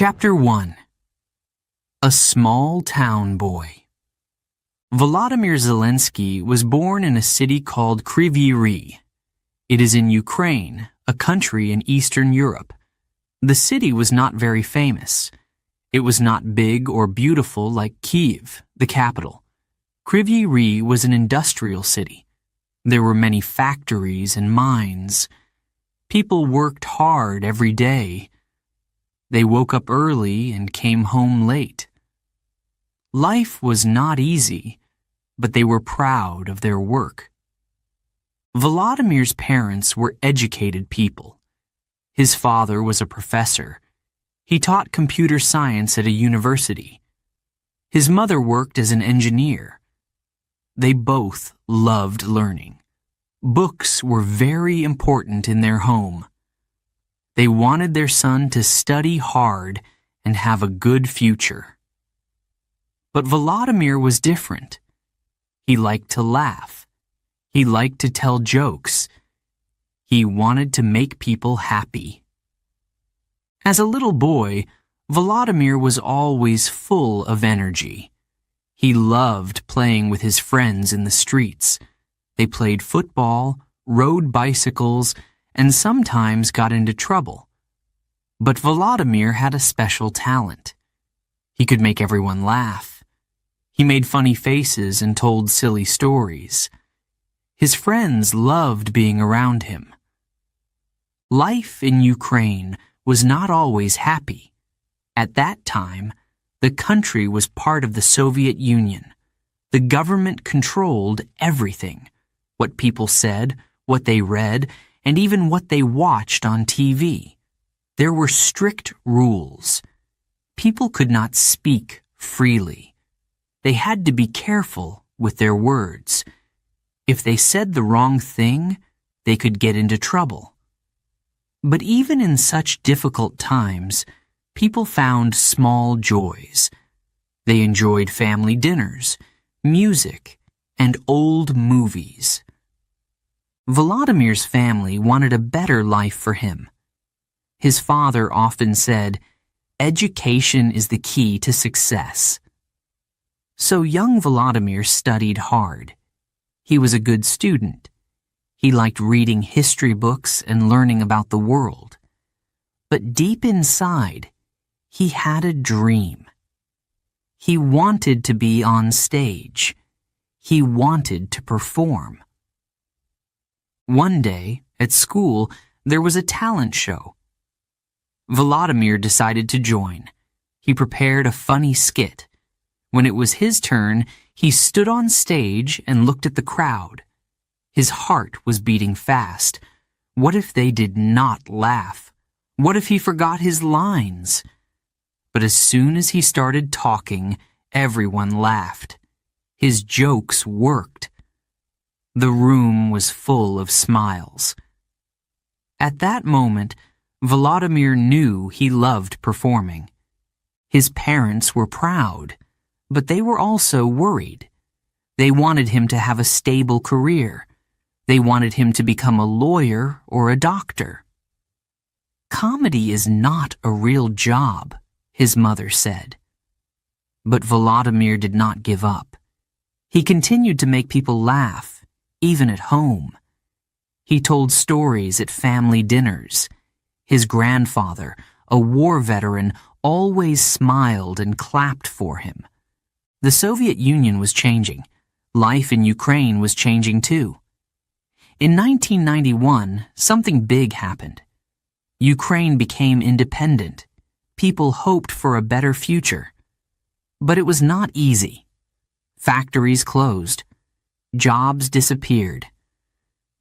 Chapter 1. A Small Town Boy. Volodymyr Zelensky was born in a city called Kryvyi Rih. It is in Ukraine, a country in Eastern Europe. The city was not very famous. It was not big or beautiful like Kyiv, the capital. Kryvyi Rih was an industrial city. There were many factories and mines. People worked hard every day. They woke up early and came home late. Life was not easy, but they were proud of their work. Volodymyr's parents were educated people. His father was a professor. He taught computer science at a university. His mother worked as an engineer. They both loved learning. Books were very important in their home. They wanted their son to study hard and have a good future. But Volodymyr was different. He liked to laugh. He liked to tell jokes. He wanted to make people happy. As a little boy, Volodymyr was always full of energy. He loved playing with his friends in the streets. They played football, rode bicycles, and sometimes got into trouble. But Volodymyr had a special talent. He could make everyone laugh. He made funny faces and told silly stories. His friends loved being around him. Life in Ukraine was not always happy. At that time, the country was part of the Soviet Union. The government controlled everything: what people said, what they read, and even what they watched on TV. There were strict rules. People could not speak freely. They had to be careful with their words. If they said the wrong thing, they could get into trouble. But even in such difficult times, people found small joys. They enjoyed family dinners, music, and old movies. Volodymyr's family wanted a better life for him. His father often said, "Education is the key to success." So young Volodymyr studied hard. He was a good student. He liked reading history books and learning about the world. But deep inside, he had a dream. He wanted to be on stage. He wanted to perform. One day, at school, there was a talent show. Volodymyr decided to join. He prepared a funny skit. When it was his turn, he stood on stage and looked at the crowd. His heart was beating fast. What if they did not laugh? What if he forgot his lines? But as soon as he started talking, everyone laughed. His jokes worked. The room was full of smiles. At that moment, Volodymyr knew he loved performing. His parents were proud, but they were also worried. They wanted him to have a stable career. They wanted him to become a lawyer or a doctor. "Comedy is not a real job," his mother said. But Volodymyr did not give up. He continued to make people laugh, even at home. He told stories at family dinners. His grandfather, a war veteran, always smiled and clapped for him. The Soviet Union was changing. Life in Ukraine was changing too. In 1991, something big happened. Ukraine became independent. People hoped for a better future. But it was not easy. Factories closed. Jobs disappeared.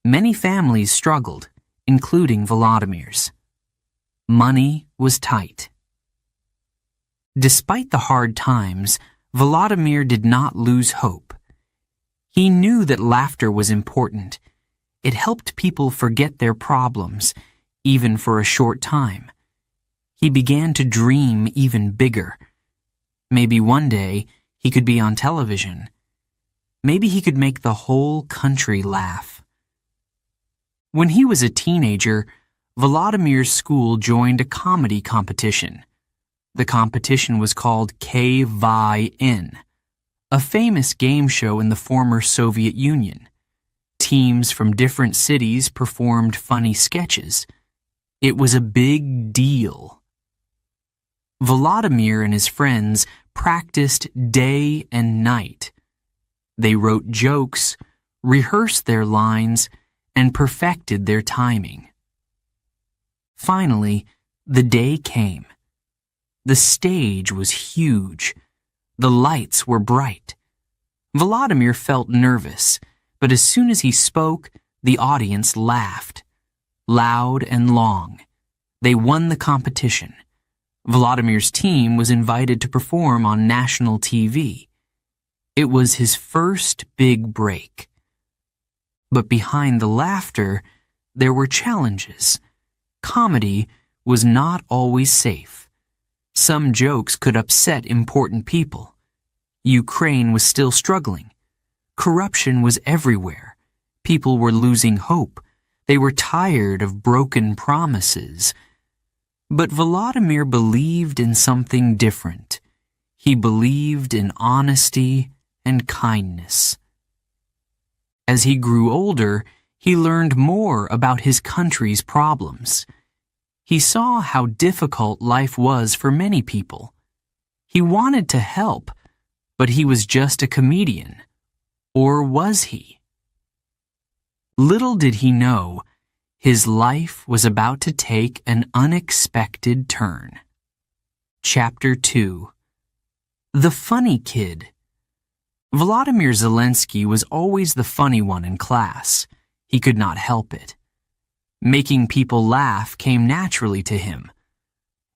Many families struggled, including Volodymyr's. Money was tight. Despite the hard times, Volodymyr did not lose hope. He knew that laughter was important. It helped people forget their problems, even for a short time. He began to dream even bigger. Maybe one day he could be on television. Maybe he could make the whole country laugh. When he was a teenager, Volodymyr's school joined a comedy competition. The competition was called K-Vi-N, a famous game show in the former Soviet Union. Teams from different cities performed funny sketches. It was a big deal. Volodymyr and his friends practiced day and night. They wrote jokes, rehearsed their lines, and perfected their timing. Finally, the day came. The stage was huge. The lights were bright. Volodymyr felt nervous, but as soon as he spoke, the audience laughed. Loud and long. They won the competition. Volodymyr's team was invited to perform on national TV. It was his first big break. But behind the laughter, there were challenges. Comedy was not always safe. Some jokes could upset important people. Ukraine was still struggling. Corruption was everywhere. People were losing hope. They were tired of broken promises. But Volodymyr believed in something different. He believed in honesty and kindness. As he grew older, he learned more about his country's problems. He saw how difficult life was for many people. He wanted to help, but he was just a comedian. Or was he? Little did he know, his life was about to take an unexpected turn. Chapter 2. The Funny Kid. Volodymyr Zelensky was always the funny one in class. He could not help it. Making people laugh came naturally to him.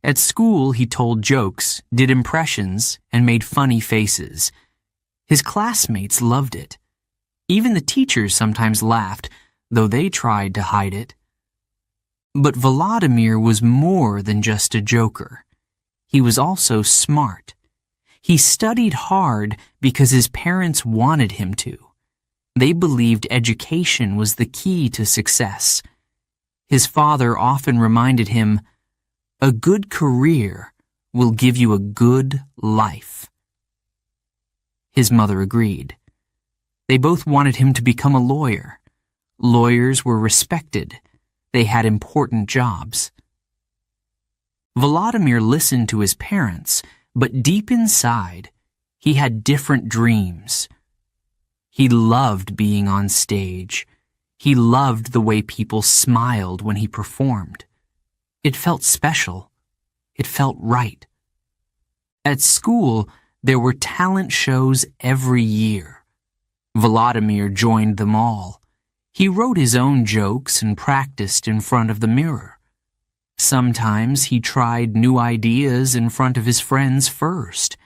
At school, he told jokes, did impressions, and made funny faces. His classmates loved it. Even the teachers sometimes laughed, though they tried to hide it. But Volodymyr was more than just a joker. He was also smart. He studied hard because his parents wanted him to. They believed education was the key to success. His father often reminded him, "A good career will give you a good life." His mother agreed. They both wanted him to become a lawyer. Lawyers were respected. They had important jobs. Volodymyr listened to his parents, but deep inside, he had different dreams. He loved being on stage. He loved the way people smiled when he performed. It felt special. It felt right. At school, there were talent shows every year. Volodymyr joined them all. He wrote his own jokes and practiced in front of the mirror. Sometimes he tried new ideas in front of his friends first.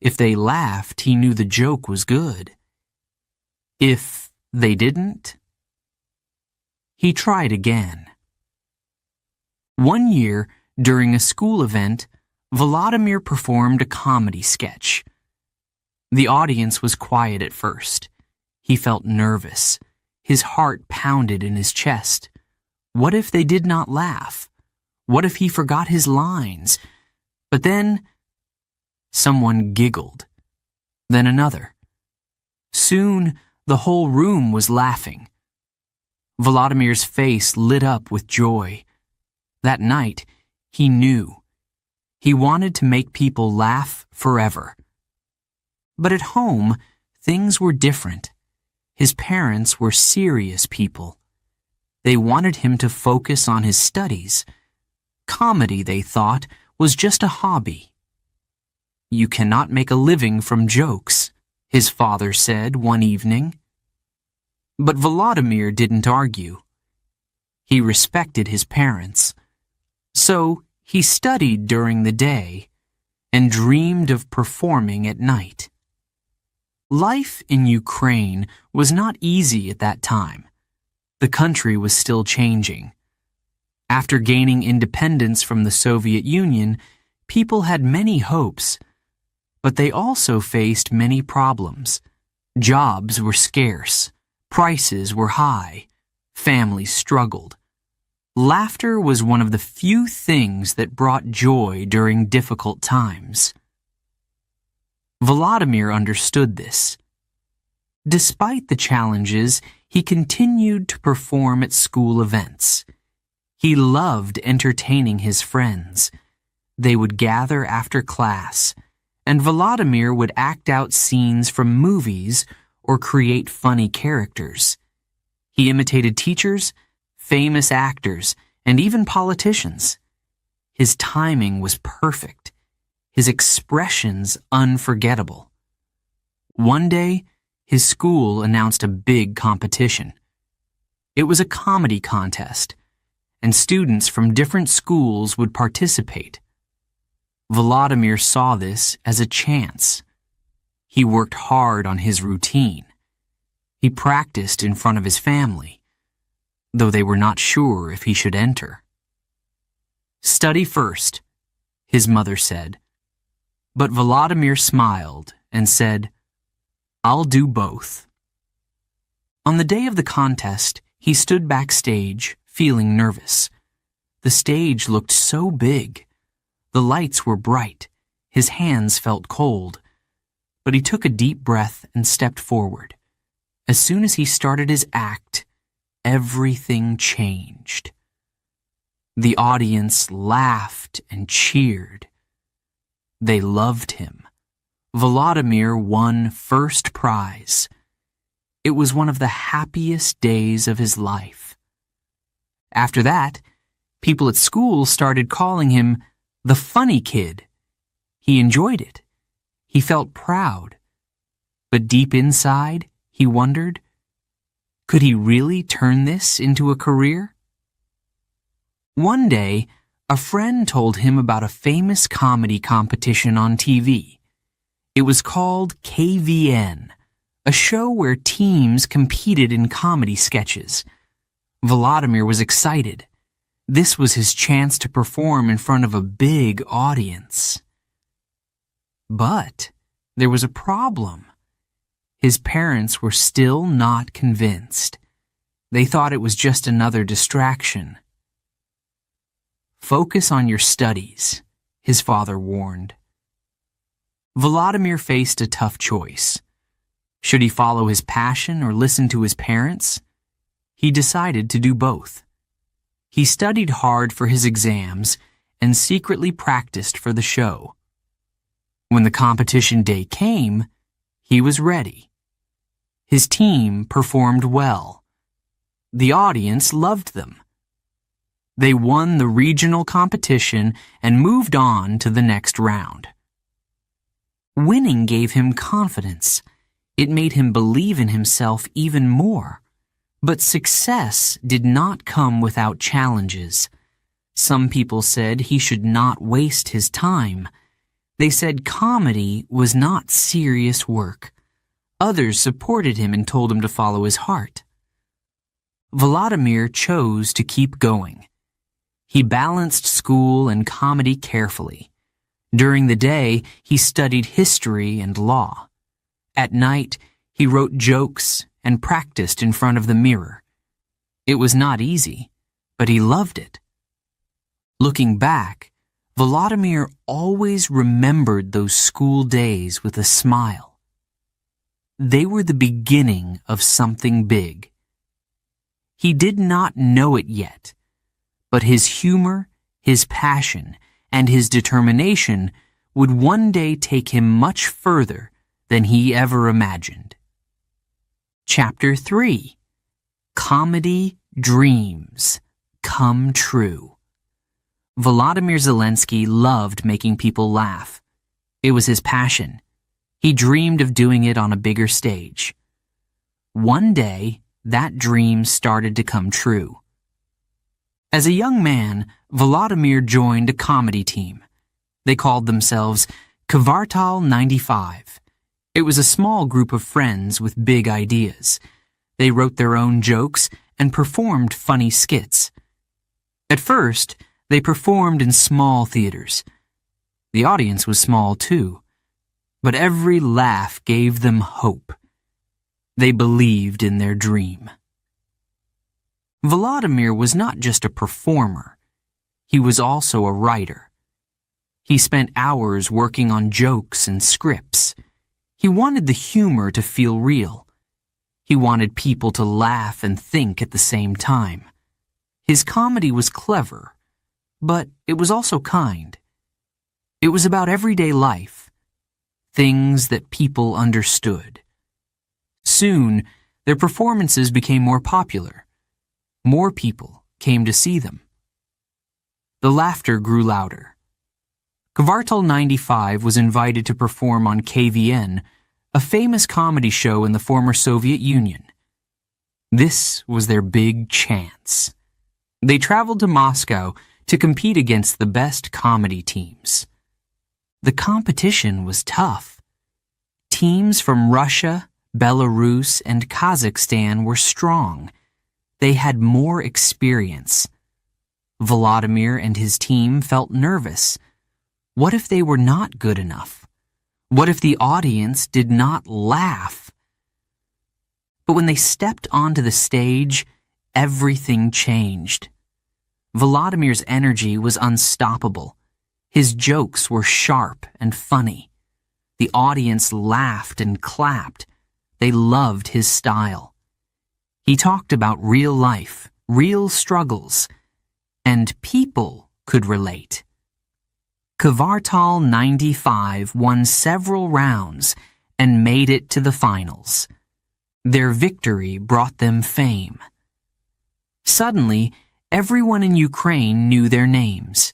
If they laughed, he knew the joke was good. If they didn't, he tried again. One year, during a school event, Volodymyr performed a comedy sketch. The audience was quiet at first. He felt nervous. His heart pounded in his chest. What if they did not laugh? What if he forgot his lines? But then, someone giggled. Then another. Soon, the whole room was laughing. Volodymyr's face lit up with joy. That night, he knew. He wanted to make people laugh forever. But at home, things were different. His parents were serious people. They wanted him to focus on his studies. Comedy, they thought, was just a hobby. "You cannot make a living from jokes," his father said one evening. But Volodymyr didn't argue. He respected his parents. So he studied during the day and dreamed of performing at night. Life in Ukraine was not easy at that time. The country was still changing. After gaining independence from the Soviet Union, people had many hopes, but they also faced many problems. Jobs were scarce, prices were high, families struggled. Laughter was one of the few things that brought joy during difficult times. Volodymyr understood this. Despite the challenges, he continued to perform at school events. He loved entertaining his friends. They would gather after class, and Volodymyr would act out scenes from movies or create funny characters. He imitated teachers, famous actors, and even politicians. His timing was perfect, his expressions unforgettable. One day, his school announced a big competition. It was a comedy contest, and students from different schools would participate. Volodymyr saw this as a chance. He worked hard on his routine. He practiced in front of his family, though they were not sure if he should enter. "Study first," his mother said. But Volodymyr smiled and said, "I'll do both." On the day of the contest, he stood backstage, feeling nervous. The stage looked so big. The lights were bright. His hands felt cold. But he took a deep breath and stepped forward. As soon as he started his act, everything changed. The audience laughed and cheered. They loved him. Volodymyr won first prize. It was one of the happiest days of his life. After that, people at school started calling him the funny kid. He enjoyed it. He felt proud. But deep inside, he wondered, could he really turn this into a career? One day, a friend told him about a famous comedy competition on TV. It was called KVN, a show where teams competed in comedy sketches. Volodymyr was excited. This was his chance to perform in front of a big audience. But there was a problem. His parents were still not convinced. They thought it was just another distraction. "Focus on your studies," his father warned. Volodymyr faced a tough choice. Should he follow his passion or listen to his parents? He decided to do both. He studied hard for his exams and secretly practiced for the show. When the competition day came, he was ready. His team performed well. The audience loved them. They won the regional competition and moved on to the next round. Winning gave him confidence. It made him believe in himself even more. But success did not come without challenges. Some people said he should not waste his time. They said comedy was not serious work. Others supported him and told him to follow his heart. Volodymyr chose to keep going. He balanced school and comedy carefully. During the day, he studied history and law. At night, he wrote jokes and practiced in front of the mirror. It was not easy, but he loved it. Looking back, Volodymyr always remembered those school days with a smile. They were the beginning of something big. He did not know it yet, but his humor, his passion, and his determination would one day take him much further than he ever imagined. Chapter 3. Comedy Dreams Come True. Volodymyr Zelensky loved making people laugh. It was his passion. He dreamed of doing it on a bigger stage. One day, that dream started to come true. As a young man, Volodymyr joined a comedy team. They called themselves Kvartal 95. It was a small group of friends with big ideas. They wrote their own jokes and performed funny skits. At first, they performed in small theaters. The audience was small too, but every laugh gave them hope. They believed in their dream. Volodymyr was not just a performer. He was also a writer. He spent hours working on jokes and scripts. He wanted the humor to feel real. He wanted people to laugh and think at the same time. His comedy was clever, but it was also kind. It was about everyday life, things that people understood. Soon, their performances became more popular. More people came to see them. The laughter grew louder. Kvartal 95 was invited to perform on KVN, a famous comedy show in the former Soviet Union. This was their big chance. They traveled to Moscow to compete against the best comedy teams. The competition was tough. Teams from Russia, Belarus, and Kazakhstan were strong. They had more experience. Volodymyr and his team felt nervous. What if they were not good enough? What if the audience did not laugh? But when they stepped onto the stage, everything changed. Volodymyr's energy was unstoppable. His jokes were sharp and funny. The audience laughed and clapped. They loved his style. He talked about real life, real struggles, and people could relate. Kvartal 95 won several rounds and made it to the finals. Their victory brought them fame. Suddenly, everyone in Ukraine knew their names.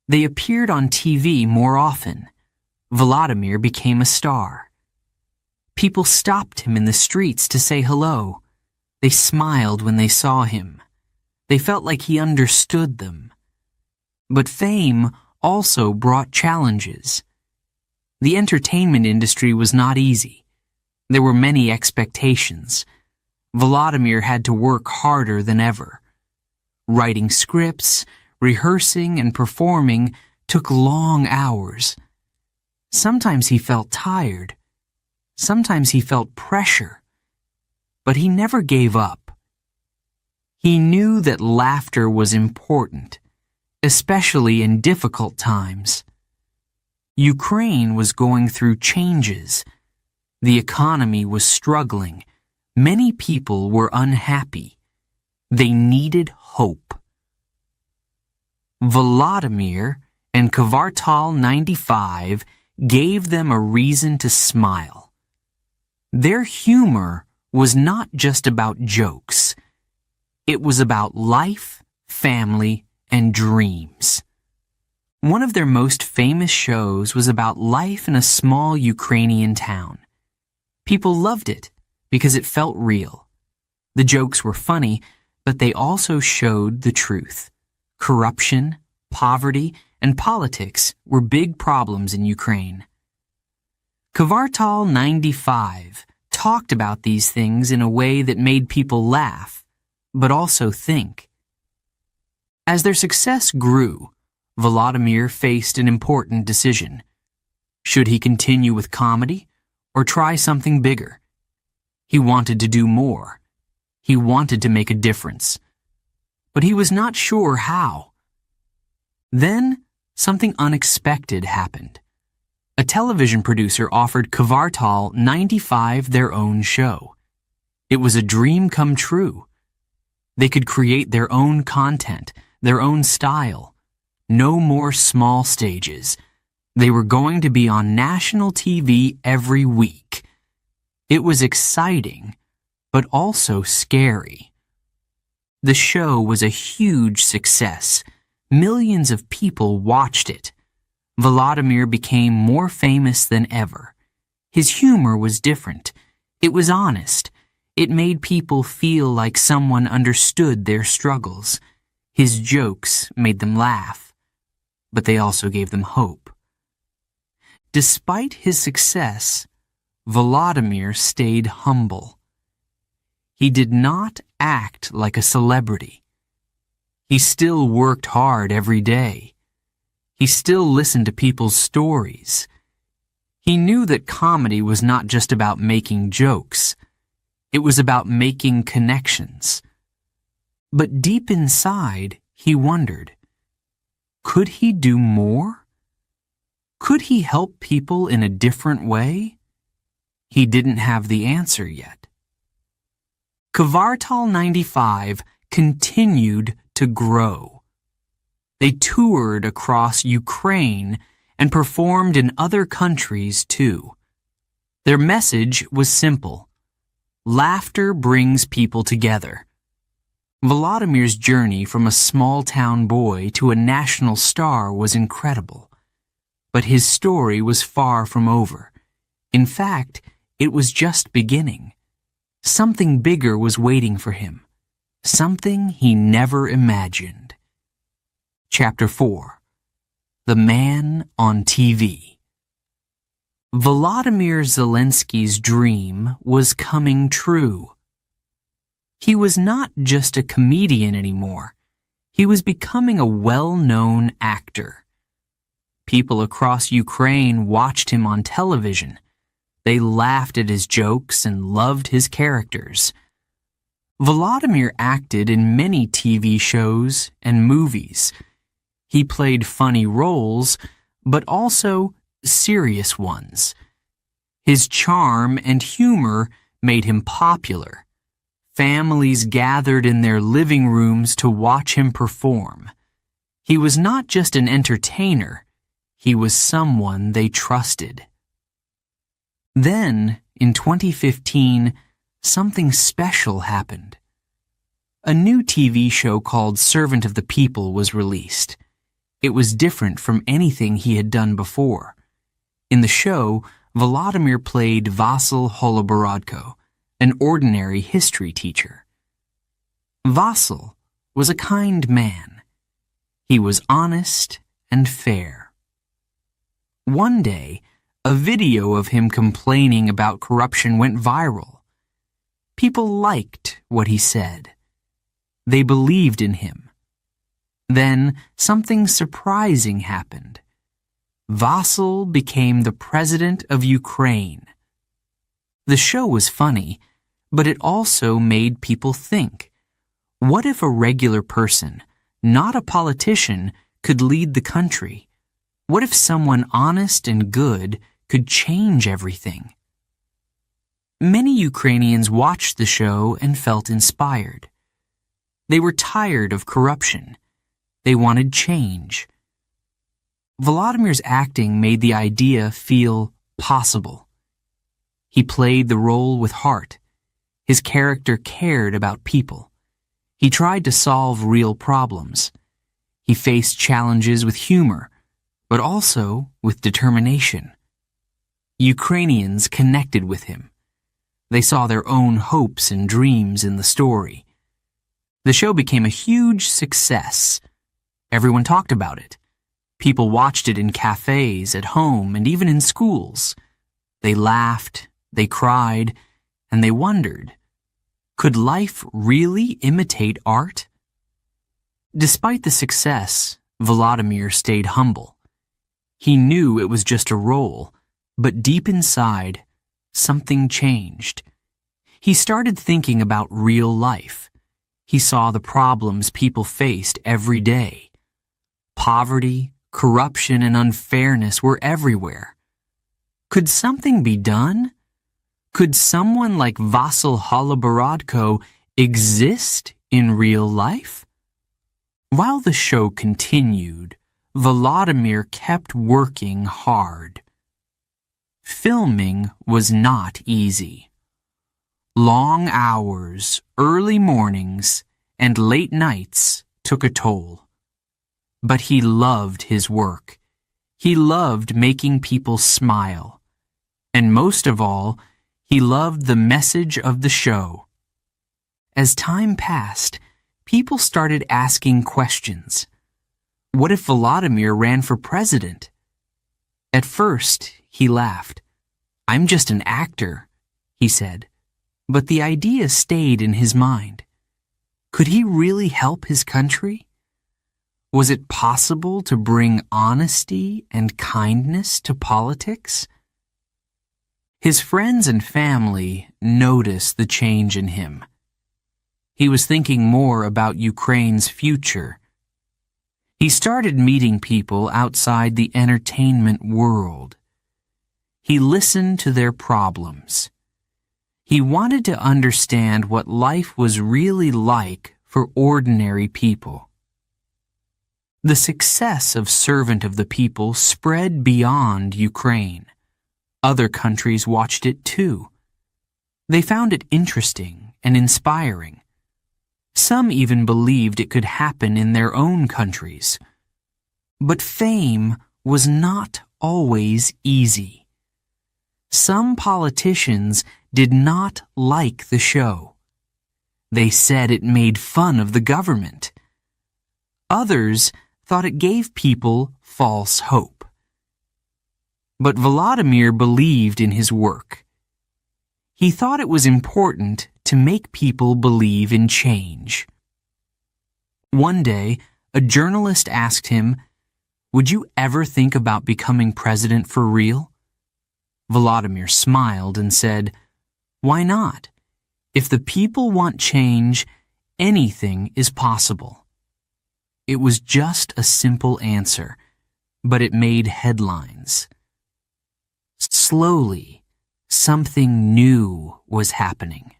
They appeared on TV more often. Volodymyr became a star. People stopped him in the streets to say hello. They smiled when they saw him. They felt like he understood them. But fame also brought challenges. The entertainment industry was not easy. There were many expectations. Volodymyr had to work harder than ever. Writing scripts, rehearsing, and performing took long hours. Sometimes he felt tired. Sometimes he felt pressure. But he never gave up. He knew that laughter was important, especially in difficult times. Ukraine was going through changes. The economy was struggling. Many people were unhappy. They needed hope. Volodymyr and Kvartal 95 gave them a reason to smile. Their humor was not just about jokes. It was about life, family, and dreams. One of their most famous shows was about life in a small Ukrainian town. People loved it because it felt real. The jokes were funny, but they also showed the truth. Corruption, poverty, and politics were big problems in Ukraine. Kvartal 95 talked about these things in a way that made people laugh, but also think. As their success grew, Volodymyr faced an important decision. Should he continue with comedy or try something bigger? He wanted to do more. He wanted to make a difference. But he was not sure how. Then, something unexpected happened. A television producer offered Kvartal 95 their own show. It was a dream come true. They could create their own content, their own style. No more small stages. They were going to be on national TV every week. It was exciting, but also scary. The show was a huge success. Millions of people watched it. Volodymyr became more famous than ever. His humor was different. It was honest. It made people feel like someone understood their struggles. His jokes made them laugh, but they also gave them hope. Despite his success, Volodymyr stayed humble. He did not act like a celebrity. He still worked hard every day. He still listened to people's stories. He knew that comedy was not just about making jokes. It was about making connections. But deep inside, he wondered, could he do more? Could he help people in a different way? He didn't have the answer yet. Kvartal 95 continued to grow. They toured across Ukraine and performed in other countries too. Their message was simple. Laughter brings people together. Volodymyr's journey from a small-town boy to a national star was incredible. But his story was far from over. In fact, it was just beginning. Something bigger was waiting for him. Something he never imagined. Chapter 4. The Man on TV. Volodymyr Zelensky's dream was coming true. He was not just a comedian anymore. He was becoming a well-known actor. People across Ukraine watched him on television. They laughed at his jokes and loved his characters. Volodymyr acted in many TV shows and movies. He played funny roles, but also serious ones. His charm and humor made him popular. Families gathered in their living rooms to watch him perform. He was not just an entertainer, he was someone they trusted. Then, in 2015, something special happened. A new TV show called Servant of the People was released. It was different from anything he had done before. In the show, Volodymyr played Vasyl Holoborodko, an ordinary history teacher. Vasyl was a kind man. He was honest and fair. One day, a video of him complaining about corruption went viral. People liked what he said. They believed in him. Then something surprising happened. Vasyl became the president of Ukraine. The show was funny, but it also made people think. What if a regular person, not a politician, could lead the country? What if someone honest and good could change everything? Many Ukrainians watched the show and felt inspired. They were tired of corruption. They wanted change. Volodymyr's acting made the idea feel possible. He played the role with heart. His character cared about people. He tried to solve real problems. He faced challenges with humor, but also with determination. Ukrainians connected with him. They saw their own hopes and dreams in the story. The show became a huge success. Everyone talked about it. People watched it in cafes, at home, and even in schools. They laughed, they cried, and they wondered, could life really imitate art? Despite the success, Volodymyr stayed humble. He knew it was just a role, but deep inside, something changed. He started thinking about real life. He saw the problems people faced every day. Poverty, corruption, and unfairness were everywhere. Could something be done? Could someone like Vasyl Holoborodko exist in real life? While the show continued, Volodymyr kept working hard. Filming was not easy. Long hours, early mornings, and late nights took a toll. But he loved his work. He loved making people smile. And most of all, he loved the message of the show. As time passed, people started asking questions. What if Volodymyr ran for president? At first, he laughed. "I'm just an actor," he said. But the idea stayed in his mind. Could he really help his country? Was it possible to bring honesty and kindness to politics? His friends and family noticed the change in him. He was thinking more about Ukraine's future. He started meeting people outside the entertainment world. He listened to their problems. He wanted to understand what life was really like for ordinary people. The success of Servant of the People spread beyond Ukraine. Other countries watched it too. They found it interesting and inspiring. Some even believed it could happen in their own countries. But fame was not always easy. Some politicians did not like the show. They said it made fun of the government. Others thought it gave people false hope. But Volodymyr believed in his work. He thought it was important to make people believe in change. One day, a journalist asked him, "Would you ever think about becoming president for real?" Volodymyr smiled and said, "Why not? If the people want change, anything is possible." It was just a simple answer, but it made headlines. Slowly, something new was happening.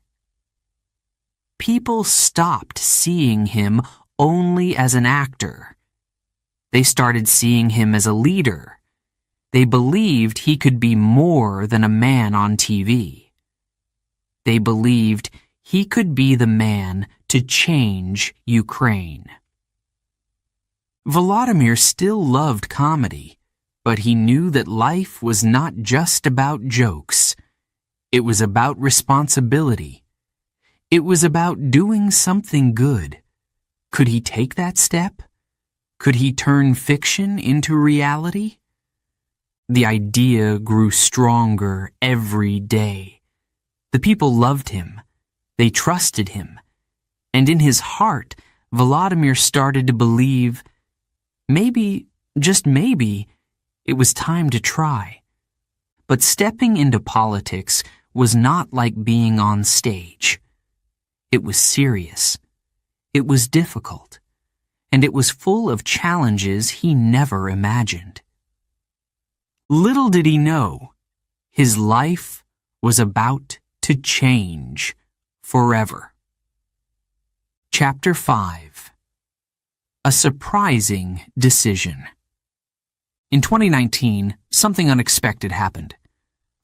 People stopped seeing him only as an actor. They started seeing him as a leader. They believed he could be more than a man on TV. They believed he could be the man to change Ukraine. Volodymyr still loved comedy, but he knew that life was not just about jokes. It was about responsibility. It was about doing something good. Could he take that step? Could he turn fiction into reality? The idea grew stronger every day. The people loved him. They trusted him. And in his heart, Volodymyr started to believe, maybe, just maybe, it was time to try. But stepping into politics was not like being on stage. It was serious. It was difficult. And it was full of challenges he never imagined. Little did he know, his life was about to change forever. Chapter 5. A surprising decision. In 2019, something unexpected happened.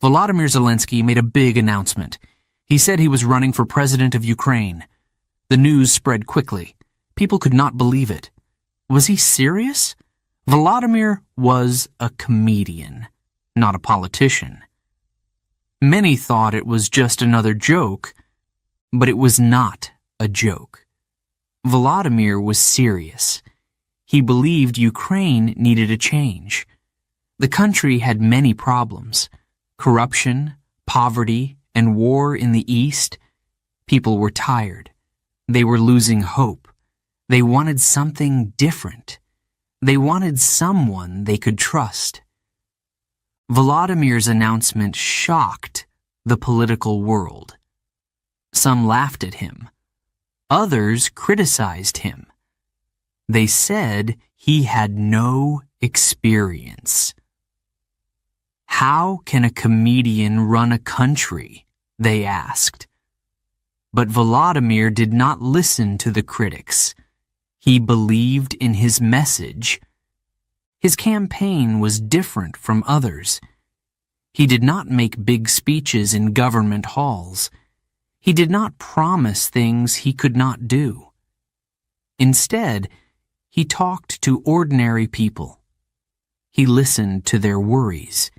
Volodymyr Zelensky made a big announcement. He said he was running for president of Ukraine. The news spread quickly. People could not believe it. Was he serious? Volodymyr was a comedian, not a politician. Many thought it was just another joke, but it was not a joke. Volodymyr was serious. He believed Ukraine needed a change. The country had many problems: corruption, poverty, and war in the East. People were tired. They were losing hope. They wanted something different. They wanted someone they could trust. Volodymyr's announcement shocked the political world. Some laughed at him. Others criticized him. They said he had no experience. How can a comedian run a country? They asked. But Volodymyr did not listen to the critics. He believed in his message. His campaign was different from others. He did not make big speeches in government halls. He did not promise things he could not do. Instead, he talked to ordinary people. He listened to their worries.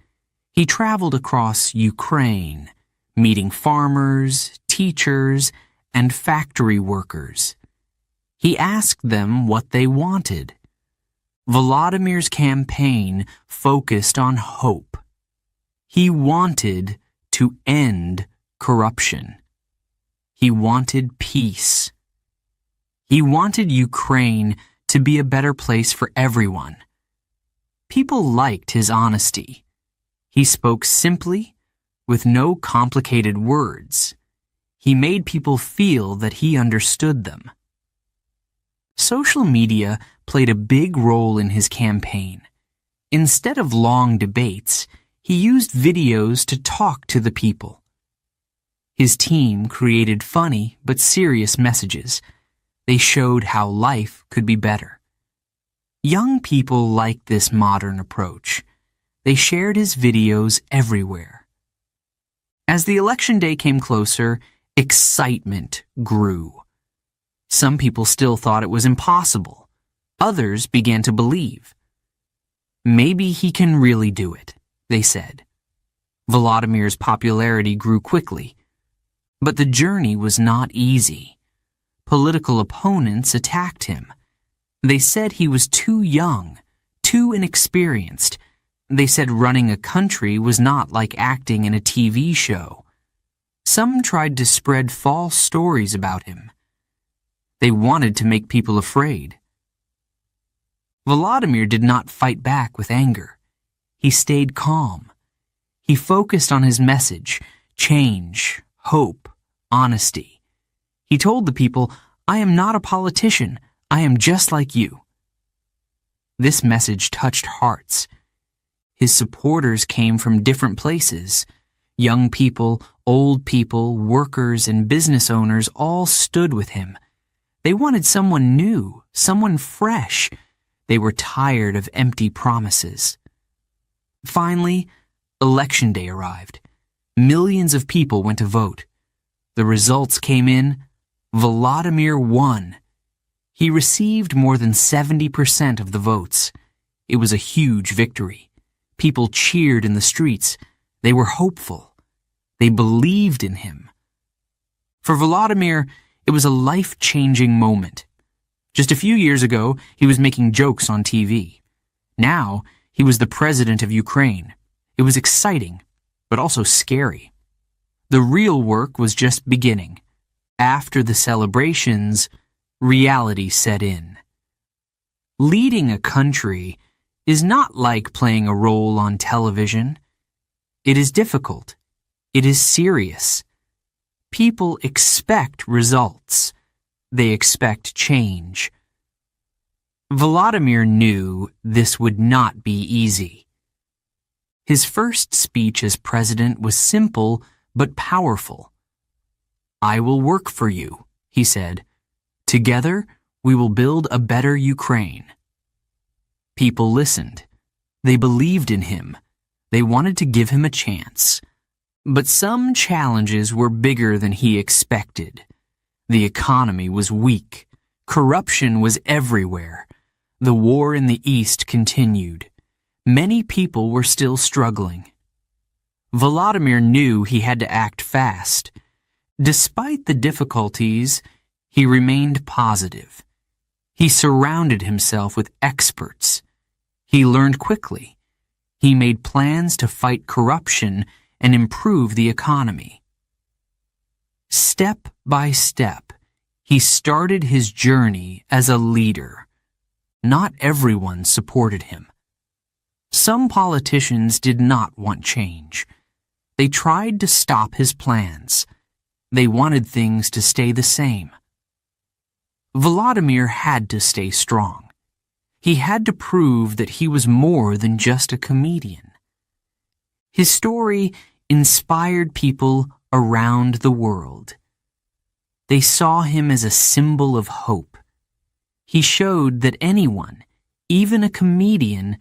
He traveled across Ukraine, meeting farmers, teachers, and factory workers. He asked them what they wanted. Volodymyr's campaign focused on hope. He wanted to end corruption. He wanted peace. He wanted Ukraine to be a better place for everyone. People liked his honesty. He spoke simply, with no complicated words. He made people feel that he understood them. Social media played a big role in his campaign. Instead of long debates, he used videos to talk to the people. His team created funny but serious messages. They showed how life could be better. Young people liked this modern approach. They shared his videos everywhere. As the election day came closer, excitement grew. Some people still thought it was impossible. Others began to believe. Maybe he can really do it, they said. Volodymyr's popularity grew quickly. But the journey was not easy. Political opponents attacked him. They said he was too young, too inexperienced. They said running a country was not like acting in a TV show. Some tried to spread false stories about him. They wanted to make people afraid. Volodymyr did not fight back with anger. He stayed calm. He focused on his message: change, hope, honesty. He told the people, "I am not a politician. I am just like you." This message touched hearts. His supporters came from different places. Young people, old people, workers, and business owners all stood with him. They wanted someone new, someone fresh. They were tired of empty promises. Finally, election day arrived. Millions of people went to vote. The results came in. Volodymyr won. He received more than 70% of the votes. It was a huge victory. People cheered in the streets. They were hopeful. They believed in him. For Volodymyr, it was a life-changing moment. Just a few years ago, he was making jokes on TV. Now, he was the president of Ukraine. It was exciting, but also scary. The real work was just beginning. After the celebrations, reality set in. Leading a country is not like playing a role on television. It is difficult. It is serious. People expect results. They expect change. Volodymyr knew this would not be easy. His first speech as president was simple but powerful. "I will work for you," he said. "Together, we will build a better Ukraine." People listened. They believed in him. They wanted to give him a chance. But some challenges were bigger than he expected. The economy was weak. Corruption was everywhere. The war in the East continued. Many people were still struggling. Volodymyr knew he had to act fast. Despite the difficulties, he remained positive. He surrounded himself with experts. He learned quickly. He made plans to fight corruption and improve the economy. Step by step, he started his journey as a leader. Not everyone supported him. Some politicians did not want change. They tried to stop his plans. They wanted things to stay the same. Volodymyr had to stay strong. He had to prove that he was more than just a comedian. His story inspired people around the world. They saw him as a symbol of hope. He showed that anyone, even a comedian,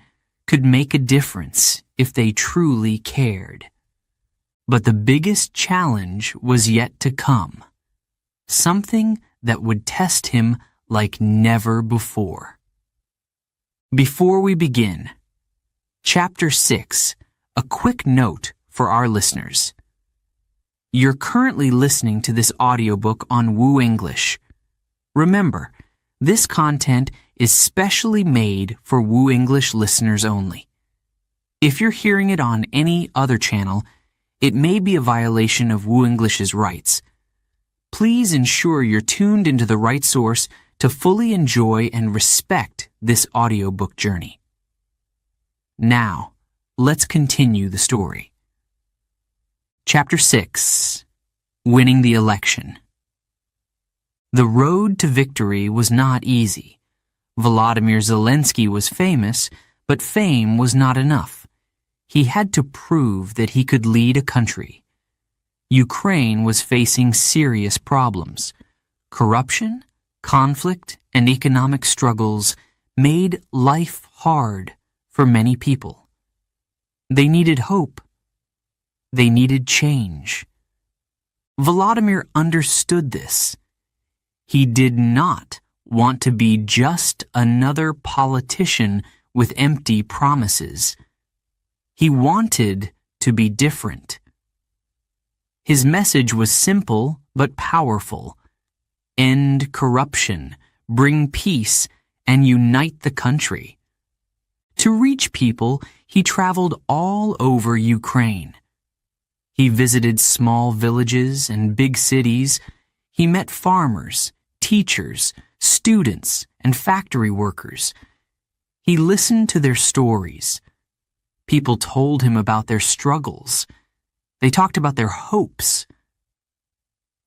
could make a difference if they truly cared. But the biggest challenge was yet to come. Something that would test him like never before. Before we begin, Chapter 6, a quick note for our listeners. You're currently listening to this audiobook on Woo English. Remember, this content is specially made for Woo English listeners only. If you're hearing it on any other channel, it may be a violation of Woo English's rights. Please ensure you're tuned into the right source to fully enjoy and respect this audiobook journey. Now, let's continue the story. Chapter 6. winning the election. The road to victory was not easy. Volodymyr Zelensky was famous, but fame was not enough. He had to prove that he could lead a country. Ukraine was facing serious problems. Corruption, conflict, and economic struggles made life hard for many people. They needed hope. They needed change. Volodymyr understood this. He did not want to be just another politician with empty promises. He wanted to be different. His message was simple but powerful. End corruption, bring peace, and unite the country. To reach people, he traveled all over Ukraine. He visited small villages and big cities. He met farmers, teachers, students, and factory workers. He listened to their stories. People told him about their struggles. They talked about their hopes.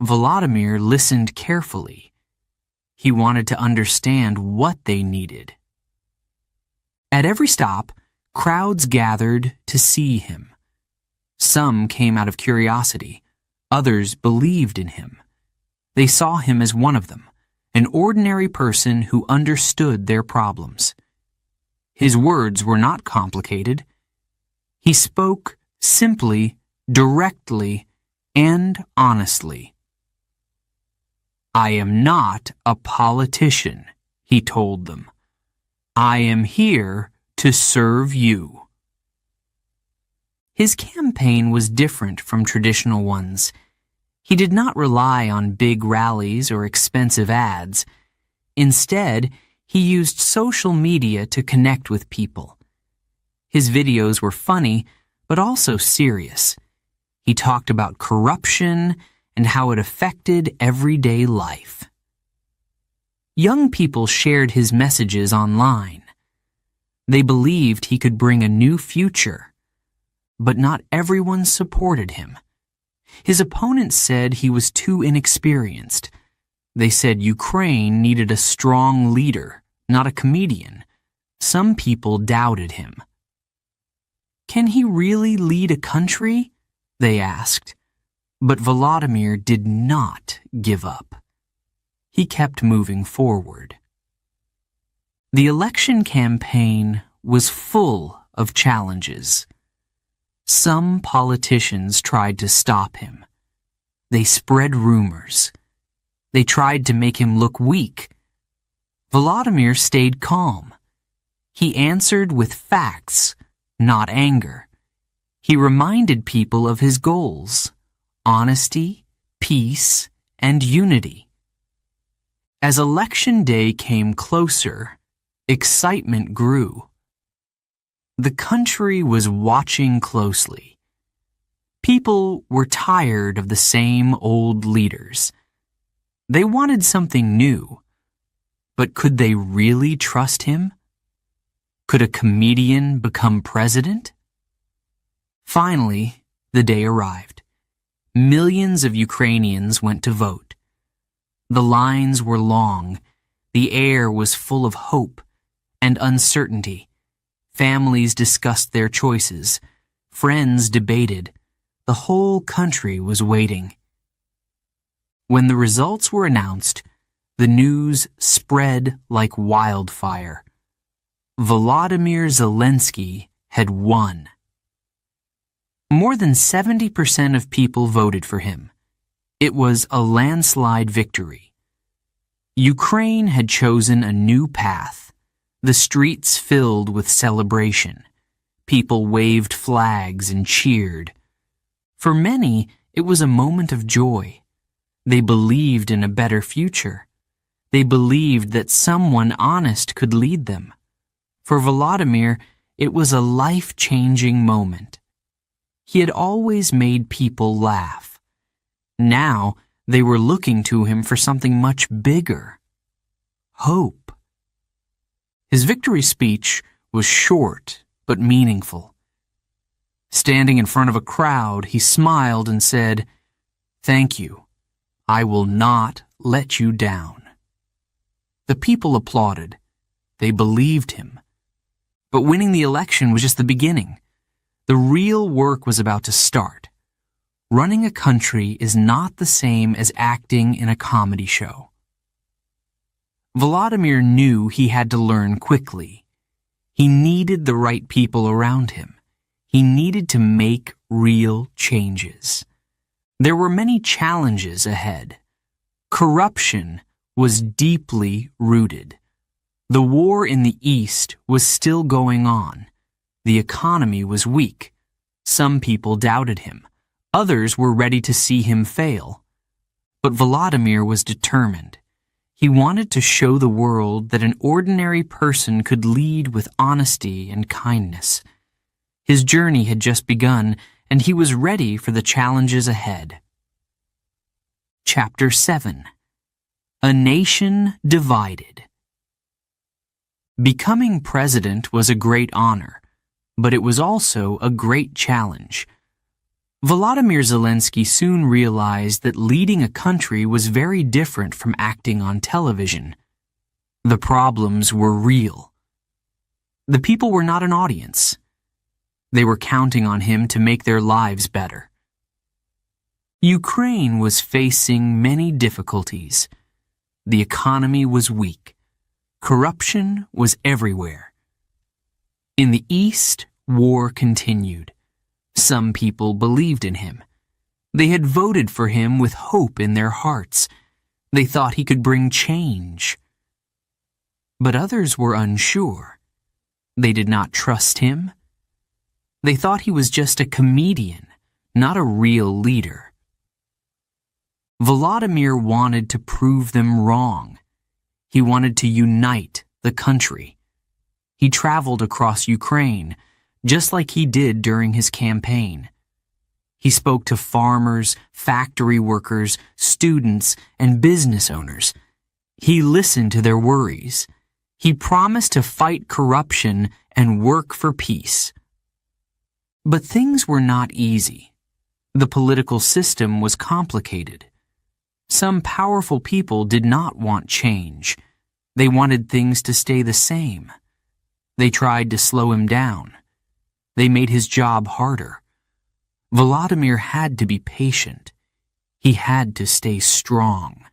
Volodymyr listened carefully. He wanted to understand what they needed. At every stop, crowds gathered to see him. Some came out of curiosity. Others believed in him. They saw him as one of them, an ordinary person who understood their problems. His words were not complicated. He spoke simply, directly, and honestly. "I am not a politician," he told them. "I am here to serve you." His campaign was different from traditional ones. He did not rely on big rallies or expensive ads. Instead, he used social media to connect with people. His videos were funny, but also serious. He talked about corruption and how it affected everyday life. Young people shared his messages online. They believed he could bring a new future. But not everyone supported him. His opponents said he was too inexperienced. They said Ukraine needed a strong leader, not a comedian. Some people doubted him. "Can he really lead a country?" they asked. But Volodymyr did not give up. He kept moving forward. The election campaign was full of challenges. Some politicians tried to stop him. They spread rumors. They tried to make him look weak. Volodymyr stayed calm. He answered with facts, not anger. He reminded people of his goals: honesty, peace, and unity. As election day came closer, excitement grew. The country was watching closely. People were tired of the same old leaders. They wanted something new. But could they really trust him? Could a comedian become president? Finally, the day arrived. Millions of Ukrainians went to vote. The lines were long. The air was full of hope and uncertainty. Families discussed their choices. Friends debated. The whole country was waiting. When the results were announced, the news spread like wildfire. Volodymyr Zelensky had won. More than 70% of people voted for him. It was a landslide victory. Ukraine had chosen a new path. The streets filled with celebration. People waved flags and cheered. For many, it was a moment of joy. They believed in a better future. They believed that someone honest could lead them. For Volodymyr, it was a life-changing moment. He had always made people laugh. Now, they were looking to him for something much bigger: hope. His victory speech was short but meaningful. Standing in front of a crowd, he smiled and said, "Thank you. I will not let you down." The people applauded. They believed him. But winning the election was just the beginning. The real work was about to start. Running a country is not the same as acting in a comedy show. Volodymyr knew he had to learn quickly. He needed the right people around him. He needed to make real changes. There were many challenges ahead. Corruption was deeply rooted. The war in the East was still going on. The economy was weak. Some people doubted him. Others were ready to see him fail. But Volodymyr was determined. He wanted to show the world that an ordinary person could lead with honesty and kindness. His journey had just begun, and he was ready for the challenges ahead. Chapter 7. A Nation Divided. Becoming president was a great honor, but it was also a great challenge. Volodymyr Zelensky soon realized that leading a country was very different from acting on television. The problems were real. The people were not an audience. They were counting on him to make their lives better. Ukraine was facing many difficulties. The economy was weak. Corruption was everywhere. In the East, war continued. Some people believed in him. They had voted for him with hope in their hearts. They thought he could bring change. But others were unsure. They did not trust him. They thought he was just a comedian, not a real leader. Volodymyr wanted to prove them wrong. He wanted to unite the country. He traveled across Ukraine, just like he did during his campaign. He spoke to farmers, factory workers, students, and business owners. He listened to their worries. He promised to fight corruption and work for peace. But things were not easy. The political system was complicated. Some powerful people did not want change. They wanted things to stay the same. They tried to slow him down. They made his job harder. Volodymyr had to be patient. He had to stay strong.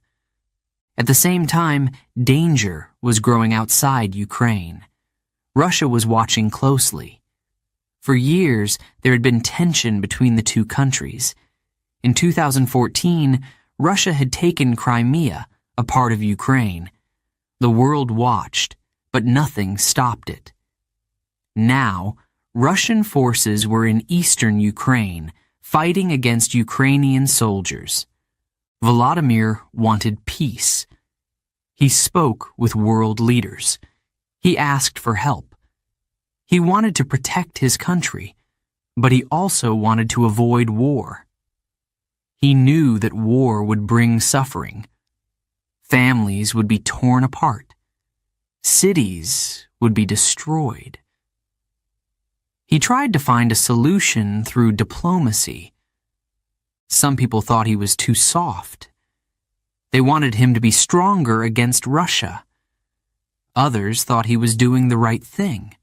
At the same time, danger was growing outside Ukraine. Russia was watching closely. For years, there had been tension between the two countries. In 2014, Russia had taken Crimea, a part of Ukraine. The world watched, but nothing stopped it. Now, Russian forces were in eastern Ukraine, fighting against Ukrainian soldiers. Volodymyr wanted peace. He spoke with world leaders. He asked for help. He wanted to protect his country, but he also wanted to avoid war. He knew that war would bring suffering. Families would be torn apart. Cities would be destroyed. He tried to find a solution through diplomacy. Some people thought he was too soft. They wanted him to be stronger against Russia. Others thought he was doing the right thing.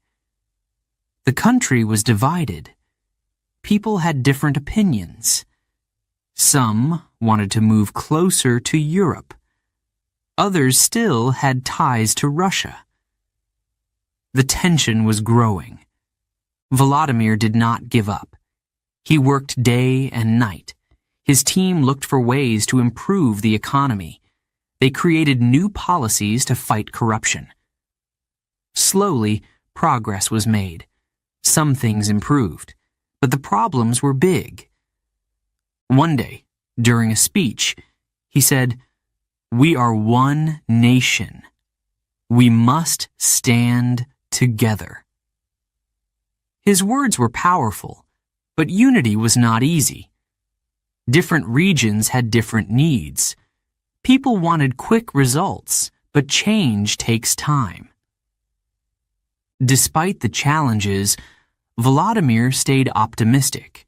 The country was divided. People had different opinions. Some wanted to move closer to Europe. Others still had ties to Russia. The tension was growing. Volodymyr did not give up. He worked day and night. His team looked for ways to improve the economy. They created new policies to fight corruption. Slowly, progress was made. Some things improved, but the problems were big. One day, during a speech, he said, "We are one nation. We must stand together." His words were powerful, but unity was not easy. Different regions had different needs. People wanted quick results, but change takes time. Despite the challenges, Volodymyr stayed optimistic.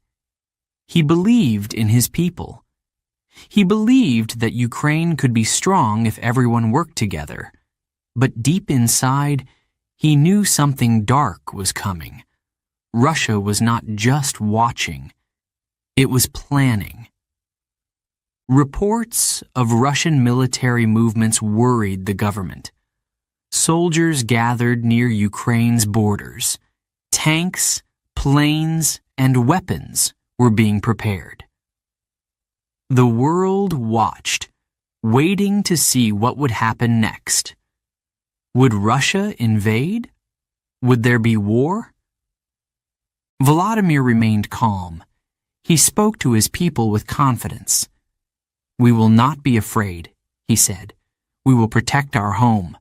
He believed in his people. He believed that Ukraine could be strong if everyone worked together. But deep inside, he knew something dark was coming. Russia was not just watching, it was planning. Reports of Russian military movements worried the government. Soldiers gathered near Ukraine's borders. Tanks, planes, and weapons were being prepared. The world watched, waiting to see what would happen next. Would Russia invade? Would there be war? Volodymyr remained calm. He spoke to his people with confidence. "We will not be afraid," he said. "We will protect our home."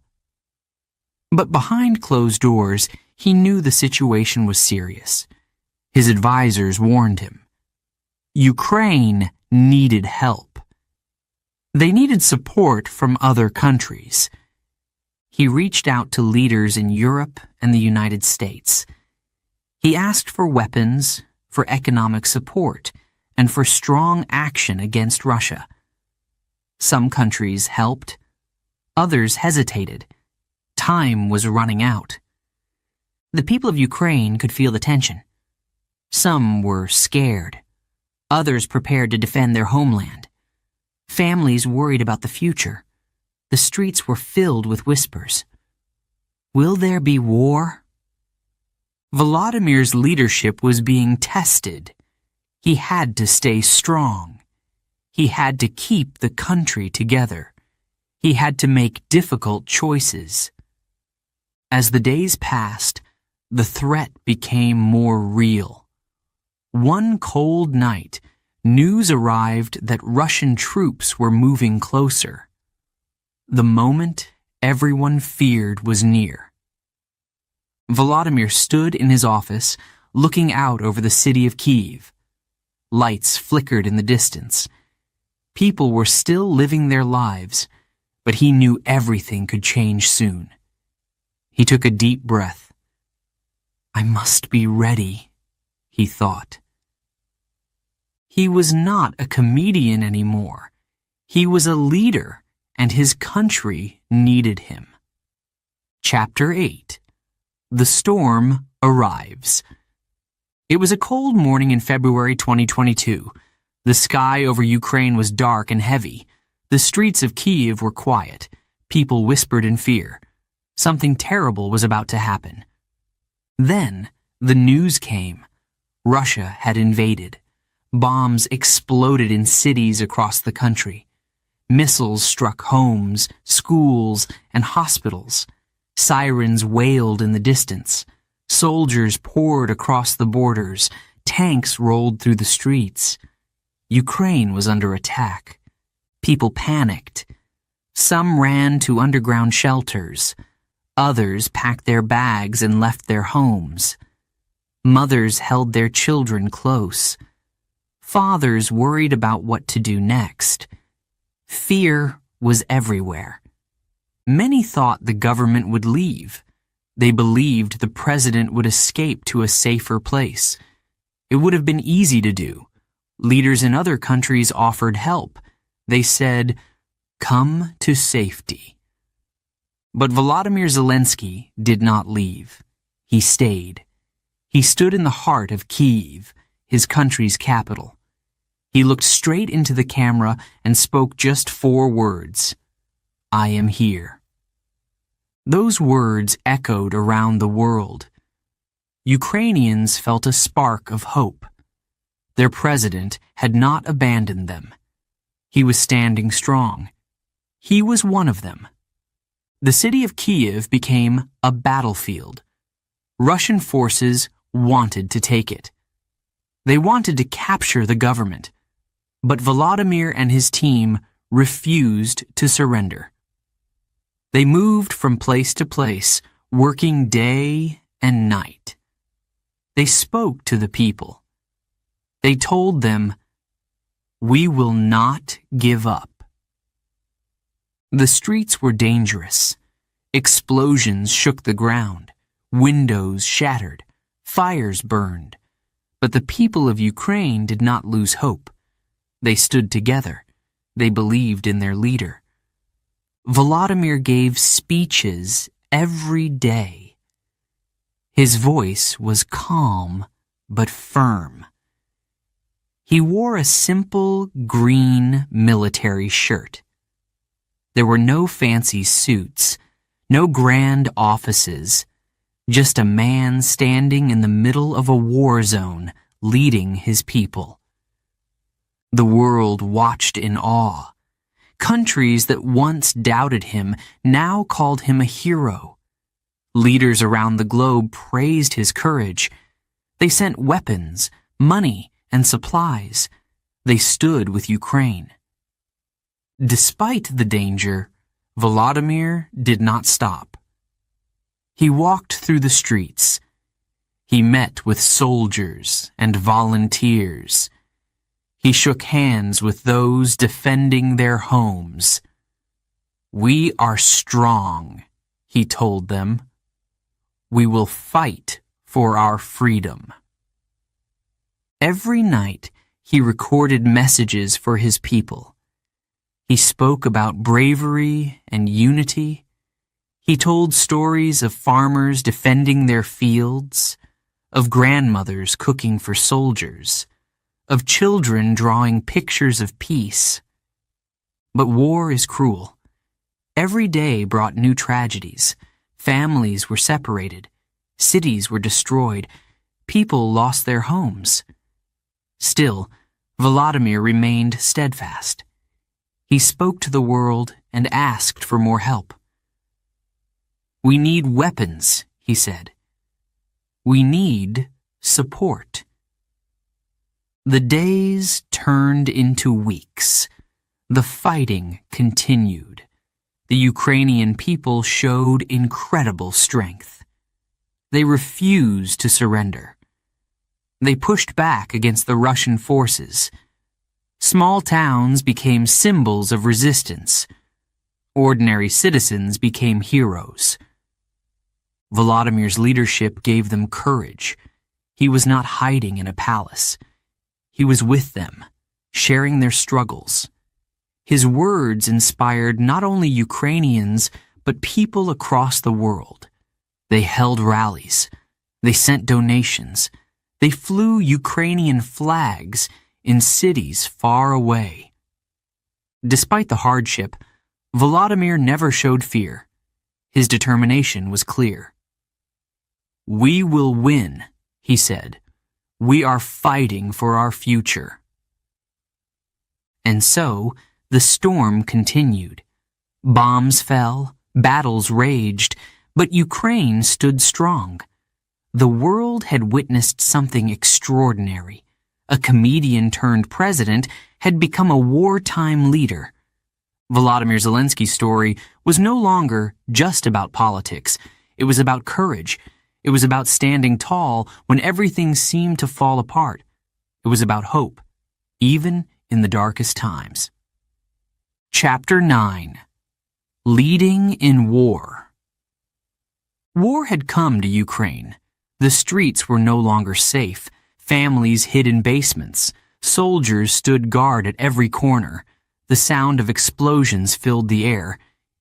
But behind closed doors, he knew the situation was serious. His advisors warned him. Ukraine needed help. They needed support from other countries. He reached out to leaders in Europe and the United States. He asked for weapons, for economic support, and for strong action against Russia. Some countries helped. Others hesitated. Time was running out. The people of Ukraine could feel the tension. Some were scared. Others prepared to defend their homeland. Families worried about the future. The streets were filled with whispers. Will there be war? Volodymyr's leadership was being tested. He had to stay strong. He had to keep the country together. He had to make difficult choices. As the days passed, the threat became more real. One cold night, news arrived that Russian troops were moving closer. The moment everyone feared was near. Volodymyr stood in his office, looking out over the city of Kyiv. Lights flickered in the distance. People were still living their lives, but he knew everything could change soon. He took a deep breath. "I must be ready," he thought. He was not a comedian anymore. He was a leader, and his country needed him. Chapter 8. The Storm Arrives. It was a cold morning in February 2022. The sky over Ukraine was dark and heavy. The streets of Kyiv were quiet. People whispered in fear. Something terrible was about to happen. Then, the news came. Russia had invaded. Bombs exploded in cities across the country. Missiles struck homes, schools, and hospitals. Sirens wailed in the distance. Soldiers poured across the borders. Tanks rolled through the streets. Ukraine was under attack. People panicked. Some ran to underground shelters. Others packed their bags and left their homes. Mothers held their children close. Fathers worried about what to do next. Fear was everywhere. Many thought the government would leave. They believed the president would escape to a safer place. It would have been easy to do. Leaders in other countries offered help. They said, "Come to safety." But Volodymyr Zelensky did not leave. He stayed. He stood in the heart of Kyiv, his country's capital. He looked straight into the camera and spoke just 4 words. "I am here." Those words echoed around the world. Ukrainians felt a spark of hope. Their president had not abandoned them. He was standing strong. He was one of them. The city of Kyiv became a battlefield. Russian forces wanted to take it. They wanted to capture the government. But Volodymyr and his team refused to surrender. They moved from place to place, working day and night. They spoke to the people. They told them, "We will not give up." The streets were dangerous. Explosions shook the ground. Windows shattered. Fires burned. But the people of Ukraine did not lose hope. They stood together. They believed in their leader. Volodymyr gave speeches every day. His voice was calm but firm. He wore a simple green military shirt. There were no fancy suits, no grand offices, just a man standing in the middle of a war zone leading his people. The world watched in awe. Countries that once doubted him now called him a hero. Leaders around the globe praised his courage. They sent weapons, money, and supplies. They stood with Ukraine. Despite the danger, Volodymyr did not stop. He walked through the streets. He met with soldiers and volunteers. He shook hands with those defending their homes. "We are strong," he told them. "We will fight for our freedom." Every night, he recorded messages for his people. He spoke about bravery and unity. He told stories of farmers defending their fields, of grandmothers cooking for soldiers, of children drawing pictures of peace. But war is cruel. Every day brought new tragedies. Families were separated. Cities were destroyed. People lost their homes. Still, Volodymyr remained steadfast. He spoke to the world and asked for more help. "We need weapons," he said. "We need support." The days turned into weeks. The fighting continued. The Ukrainian people showed incredible strength. They refused to surrender. They pushed back against the Russian forces. Small towns became symbols of resistance. Ordinary citizens became heroes. Volodymyr's leadership gave them courage. He was not hiding in a palace. He was with them, sharing their struggles. His words inspired not only Ukrainians, but people across the world. They held rallies. They sent donations. They flew Ukrainian flags in cities far away. Despite the hardship, Volodymyr never showed fear. His determination was clear. "We will win," he said. "We are fighting for our future." And so, the storm continued. Bombs fell, battles raged, but Ukraine stood strong. The world had witnessed something extraordinary. A comedian turned president had become a wartime leader. Volodymyr Zelensky's story was no longer just about politics. It was about courage. It was about standing tall when everything seemed to fall apart. It was about hope, even in the darkest times. Chapter 9. Leading in War. War had come to Ukraine. The streets were no longer safe. Families hid in basements. Soldiers stood guard at every corner. The sound of explosions filled the air.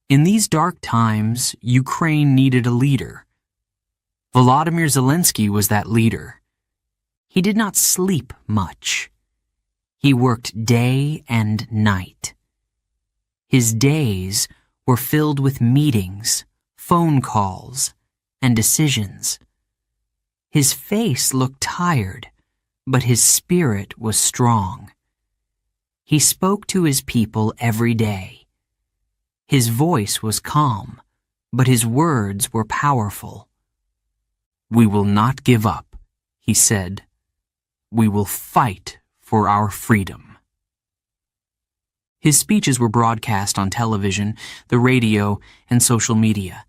In these dark times, Ukraine needed a leader. Volodymyr Zelensky was that leader. He did not sleep much. He worked day and night. His days were filled with meetings, phone calls, and decisions. His face looked tired, but his spirit was strong. He spoke to his people every day. His voice was calm, but his words were powerful. "We will not give up," he said. "We will fight for our freedom." His speeches were broadcast on television, the radio, and social media.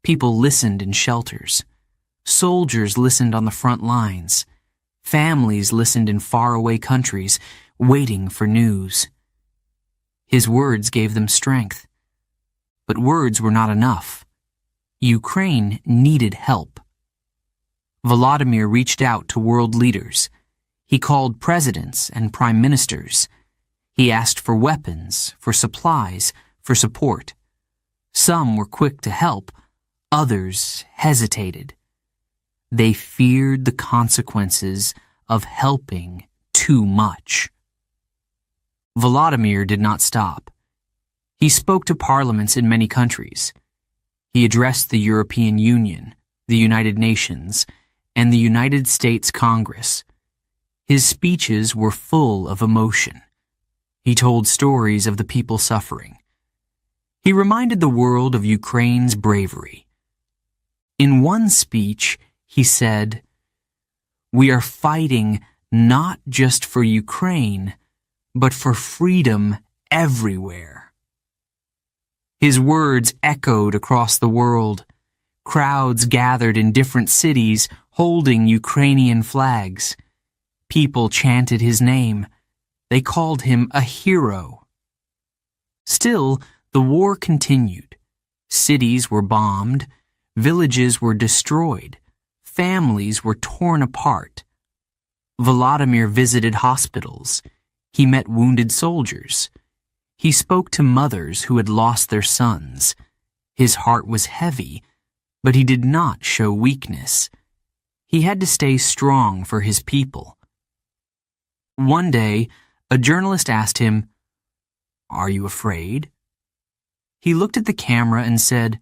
People listened in shelters. Soldiers listened on the front lines. Families listened in faraway countries, waiting for news. His words gave them strength. But words were not enough. Ukraine needed help. Volodymyr reached out to world leaders. He called presidents and prime ministers. He asked for weapons, for supplies, for support. Some were quick to help, others hesitated. They feared the consequences of helping too much. Volodymyr did not stop. He spoke to parliaments in many countries. He addressed the European Union, the United Nations, and the United States Congress. His speeches were full of emotion. He told stories of the people suffering. He reminded the world of Ukraine's bravery. In one speech, he said, "We are fighting not just for Ukraine, but for freedom everywhere." His words echoed across the world. Crowds gathered in different cities holding Ukrainian flags. People chanted his name. They called him a hero. Still, the war continued. Cities were bombed. Villages were destroyed. Families were torn apart. Volodymyr visited hospitals. He met wounded soldiers. He spoke to mothers who had lost their sons. His heart was heavy, but he did not show weakness. He had to stay strong for his people. One day, a journalist asked him, "Are you afraid?" He looked at the camera and said,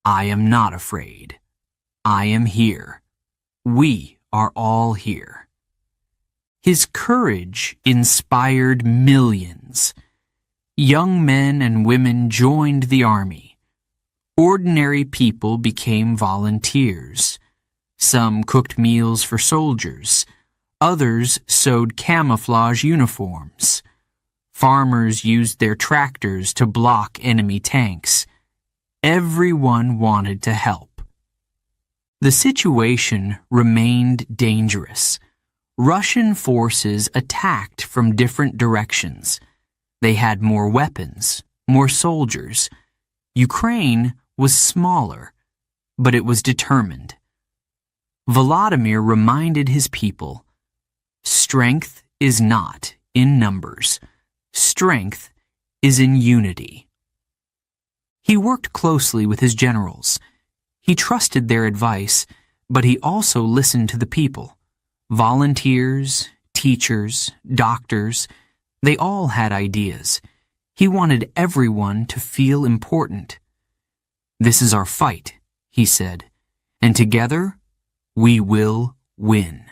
"I am not afraid. I am here. We are all here." His courage inspired millions. Young men and women joined the army. Ordinary people became volunteers. Some cooked meals for soldiers. Others sewed camouflage uniforms. Farmers used their tractors to block enemy tanks. Everyone wanted to help. The situation remained dangerous. Russian forces attacked from different directions. They had more weapons, more soldiers. Ukraine was smaller, but it was determined. Volodymyr reminded his people, strength is not in numbers. Strength is in unity. He worked closely with his generals. He trusted their advice, but he also listened to the people. Volunteers, teachers, doctors, they all had ideas. He wanted everyone to feel important. "This is our fight," he said, "and together we will win."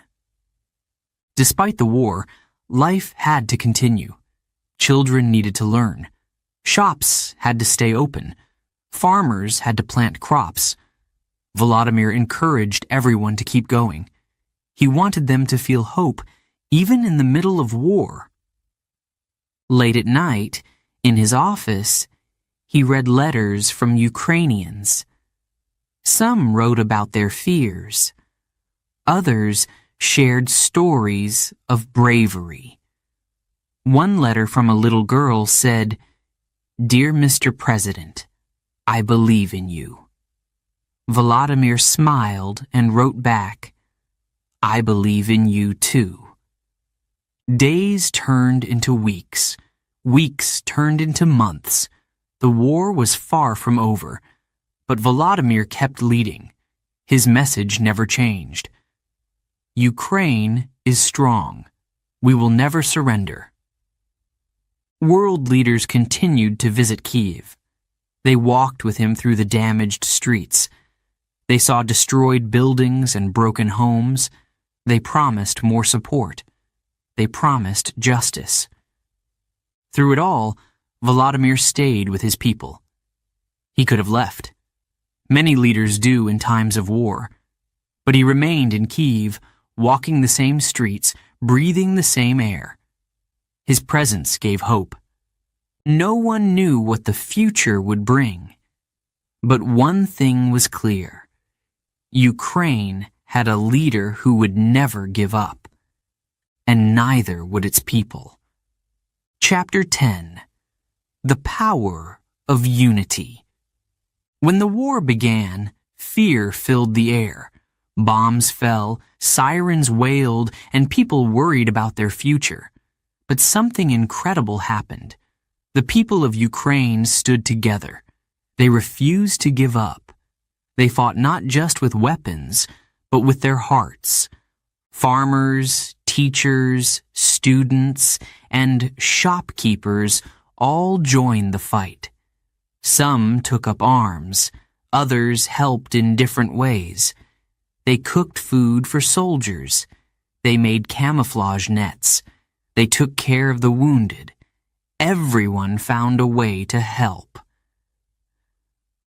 Despite the war, life had to continue. Children needed to learn. Shops had to stay open. Farmers had to plant crops. Volodymyr encouraged everyone to keep going. He wanted them to feel hope even in the middle of war. Late at night, in his office, he read letters from Ukrainians. Some wrote about their fears. Others shared stories of bravery. One letter from a little girl said, "Dear Mr. President, I believe in you." Volodymyr smiled and wrote back, "I believe in you too." Days turned into weeks. Weeks turned into months. The war was far from over, but Volodymyr kept leading. His message never changed. Ukraine is strong. We will never surrender. World leaders continued to visit Kyiv. They walked with him through the damaged streets. They saw destroyed buildings and broken homes. They promised more support. They promised justice. Through it all, Volodymyr stayed with his people. He could have left. Many leaders do in times of war. But he remained in Kyiv, walking the same streets, breathing the same air. His presence gave hope. No one knew what the future would bring. But one thing was clear. Ukraine had a leader who would never give up. And neither would its people. Chapter 10. The Power of Unity. When the war began, fear filled the air. Bombs fell, sirens wailed, and people worried about their future. But something incredible happened. The people of Ukraine stood together. They refused to give up. They fought not just with weapons, but with their hearts. Farmers, teachers, students, and shopkeepers all joined the fight. Some took up arms. Others helped in different ways. They cooked food for soldiers. They made camouflage nets. They took care of the wounded. Everyone found a way to help.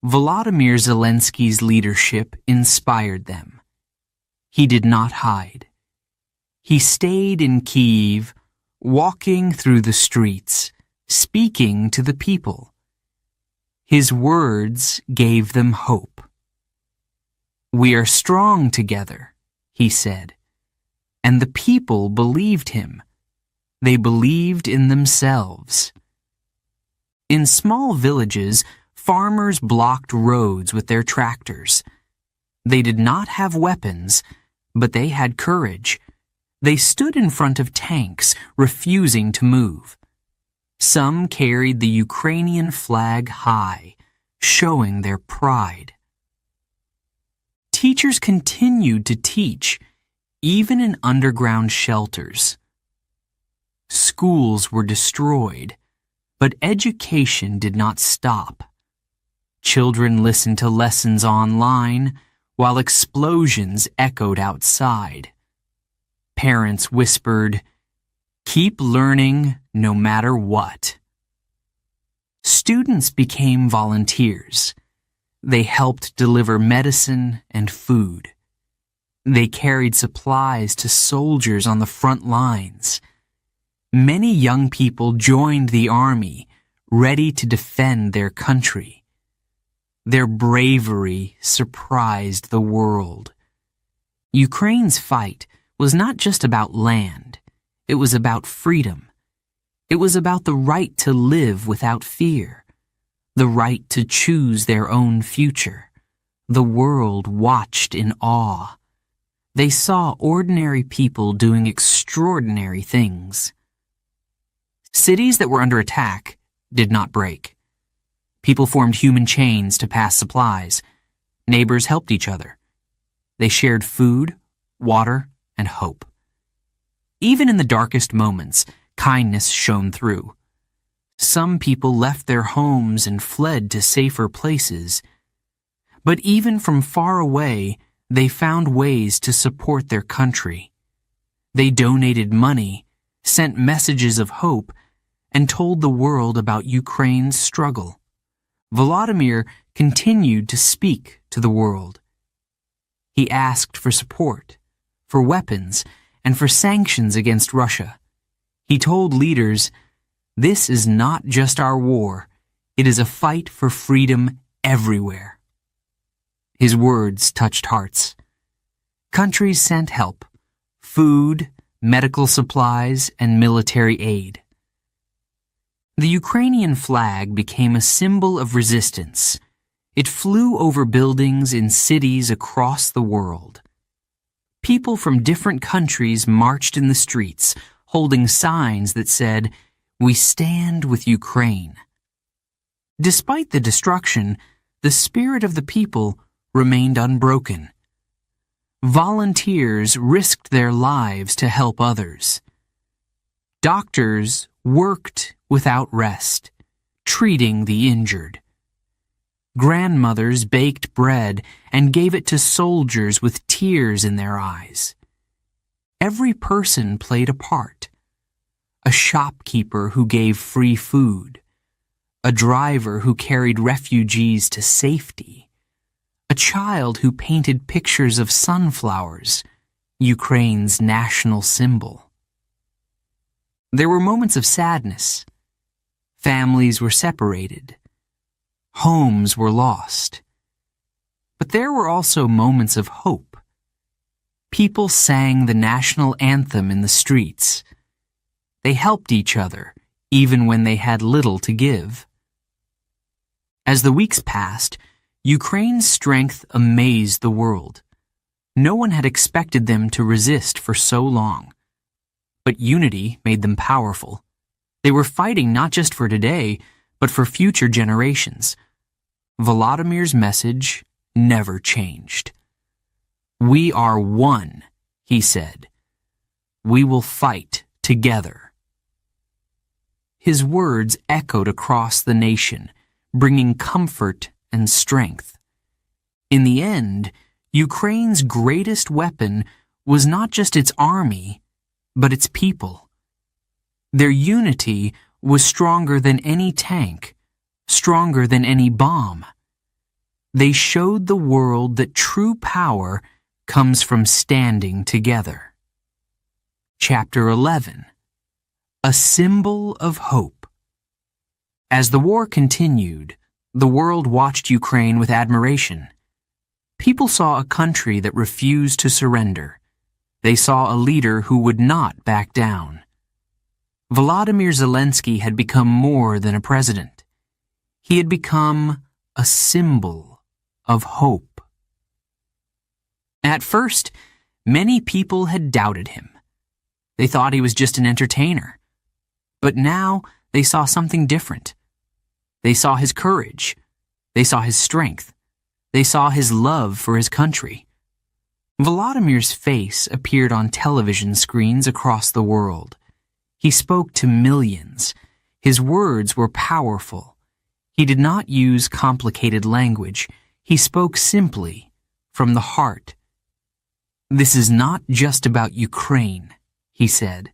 Volodymyr Zelensky's leadership inspired them. He did not hide. He stayed in Kyiv, walking through the streets, speaking to the people. His words gave them hope. "We are strong together," he said. And the people believed him. They believed in themselves. In small villages, farmers blocked roads with their tractors. They did not have weapons, but they had courage. They stood in front of tanks, refusing to move. Some carried the Ukrainian flag high, showing their pride. Teachers continued to teach, even in underground shelters. Schools were destroyed, but education did not stop. Children listened to lessons online, while explosions echoed outside. Parents whispered, "Keep learning no matter what." Students became volunteers. They helped deliver medicine and food. They carried supplies to soldiers on the front lines. Many young people joined the army, ready to defend their country. Their bravery surprised the world. Ukraine's fight was not just about land. It was about freedom. It was about the right to live without fear, the right to choose their own future. The world watched in awe. They saw ordinary people doing extraordinary things. Cities that were under attack did not break. People formed human chains to pass supplies. Neighbors helped each other. They shared food, water, and hope. Even in the darkest moments, kindness shone through. Some people left their homes and fled to safer places. But even from far away, they found ways to support their country. They donated money, sent messages of hope, and told the world about Ukraine's struggle. Volodymyr continued to speak to the world. He asked for support, for weapons, and for sanctions against Russia. He told leaders, "This is not just our war. It is a fight for freedom everywhere." His words touched hearts. Countries sent help, food, medical supplies, and military aid. The Ukrainian flag became a symbol of resistance. It flew over buildings in cities across the world. People from different countries marched in the streets, holding signs that said, "We stand with Ukraine." Despite the destruction, the spirit of the people remained unbroken. Volunteers risked their lives to help others. Doctors worked without rest, treating the injured. Grandmothers baked bread and gave it to soldiers with tears in their eyes. Every person played a part. A shopkeeper who gave free food. A driver who carried refugees to safety. A child who painted pictures of sunflowers, Ukraine's national symbol. There were moments of sadness. Families were separated. Homes were lost. But there were also moments of hope. People sang the national anthem in the streets. They helped each other, even when they had little to give. As the weeks passed, Ukraine's strength amazed the world. No one had expected them to resist for so long. but unity made them powerful. They were fighting not just for today, but for future generations. Volodymyr's message never changed. "We are one," he said. "We will fight together." His words echoed across the nation, bringing comfort and strength. In the end, Ukraine's greatest weapon was not just its army, but its people. Their unity was stronger than any tank, stronger than any bomb. They showed the world that true power comes from standing together. Chapter 11. A Symbol of Hope. As the war continued, the world watched Ukraine with admiration. People saw a country that refused to surrender. They saw a leader who would not back down. Volodymyr Zelensky had become more than a president. He had become a symbol of hope. At first, many people had doubted him. They thought he was just an entertainer. But now they saw something different. They saw his courage. They saw his strength. They saw his love for his country. Volodymyr's face appeared on television screens across the world. He spoke to millions. His words were powerful. He did not use complicated language. He spoke simply, from the heart. "This is not just about Ukraine," he said.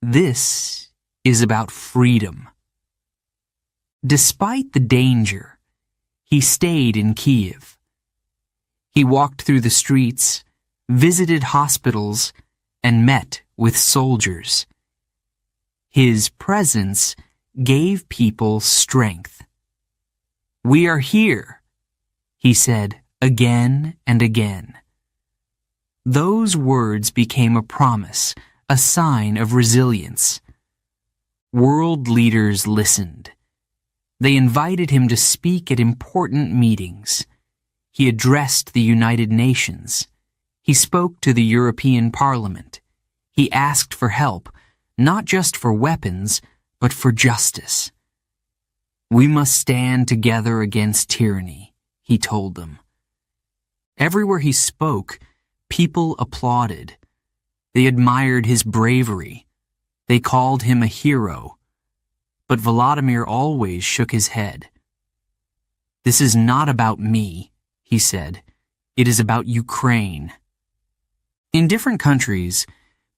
"This is about freedom." Despite the danger, he stayed in Kiev. He walked through the streets, visited hospitals, and met with soldiers. His presence gave people strength. "We are here," he said again and again. Those words became a promise, a sign of resilience. World leaders listened. They invited him to speak at important meetings. He addressed the United Nations. He spoke to the European Parliament. He asked for help, not just for weapons, but for justice. "We must stand together against tyranny," he told them. Everywhere he spoke, people applauded. They admired his bravery. They called him a hero. But Volodymyr always shook his head. "This is not about me," he said. "It is about Ukraine." In different countries,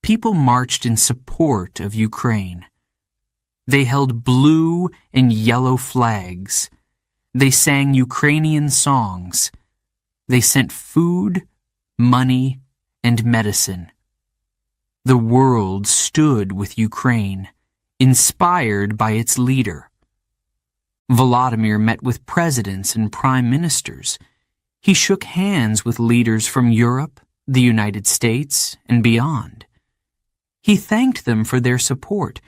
people marched in support of Ukraine. They held blue and yellow flags. They sang Ukrainian songs. They sent food, money, and medicine. The world stood with Ukraine, inspired by its leader. Volodymyr met with presidents and prime ministers. He shook hands with leaders from Europe, the United States, and beyond. He thanked them for their support,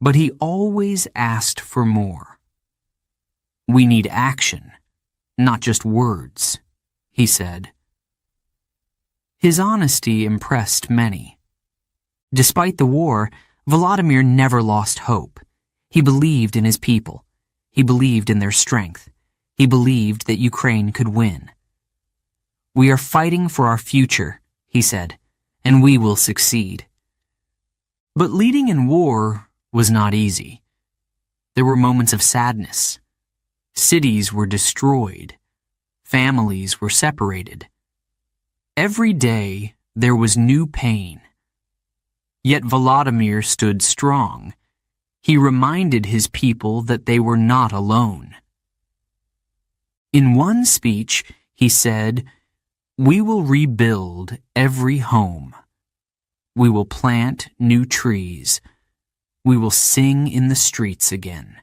but he always asked for more. "We need action, not just words," he said. His honesty impressed many. Despite the war, Volodymyr never lost hope. He believed in his people. He believed in their strength. He believed that Ukraine could win. "We are fighting for our future," he said, "and we will succeed." But leading in war was not easy. There were moments of sadness. Cities were destroyed. Families were separated. Every day there was new pain. Yet Volodymyr stood strong. He reminded his people that they were not alone. In one speech, he said, "We will rebuild every home. We will plant new trees. We will sing in the streets again."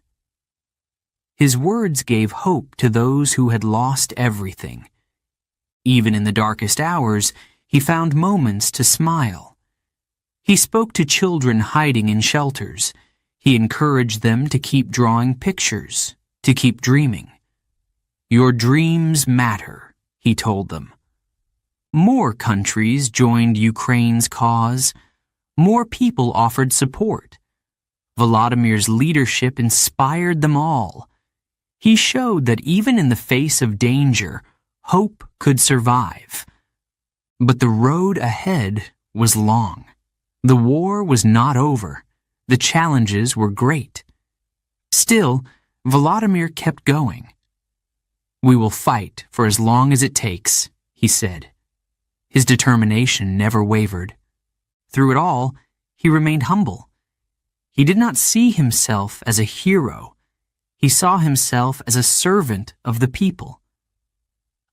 His words gave hope to those who had lost everything. Even in the darkest hours, he found moments to smile. He spoke to children hiding in shelters. He encouraged them to keep drawing pictures, to keep dreaming. "Your dreams matter," he told them. More countries joined Ukraine's cause. More people offered support. Volodymyr's leadership inspired them all. He showed that even in the face of danger, hope could survive. But the road ahead was long. The war was not over. The challenges were great. Still, Volodymyr kept going. "We will fight for as long as it takes," he said. His determination never wavered. Through it all, he remained humble. He did not see himself as a hero. He saw himself as a servant of the people.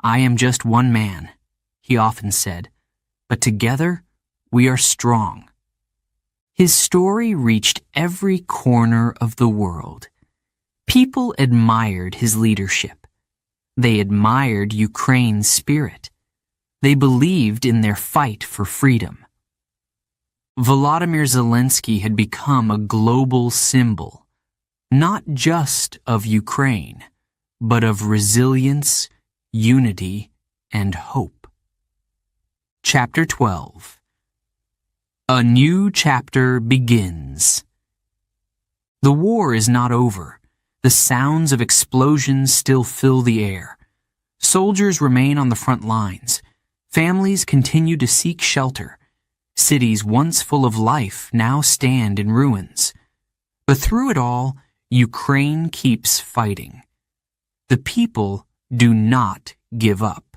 "I am just one man," he often said, "but together we are strong." His story reached every corner of the world. People admired his leadership. They admired Ukraine's spirit. They believed in their fight for freedom. Volodymyr Zelensky had become a global symbol, not just of Ukraine, but of resilience, unity, and hope. Chapter 12. A new chapter begins. The war is not over. The sounds of explosions still fill the air. Soldiers remain on the front lines. Families continue to seek shelter. Cities once full of life now stand in ruins. But through it all, Ukraine keeps fighting. The people do not give up.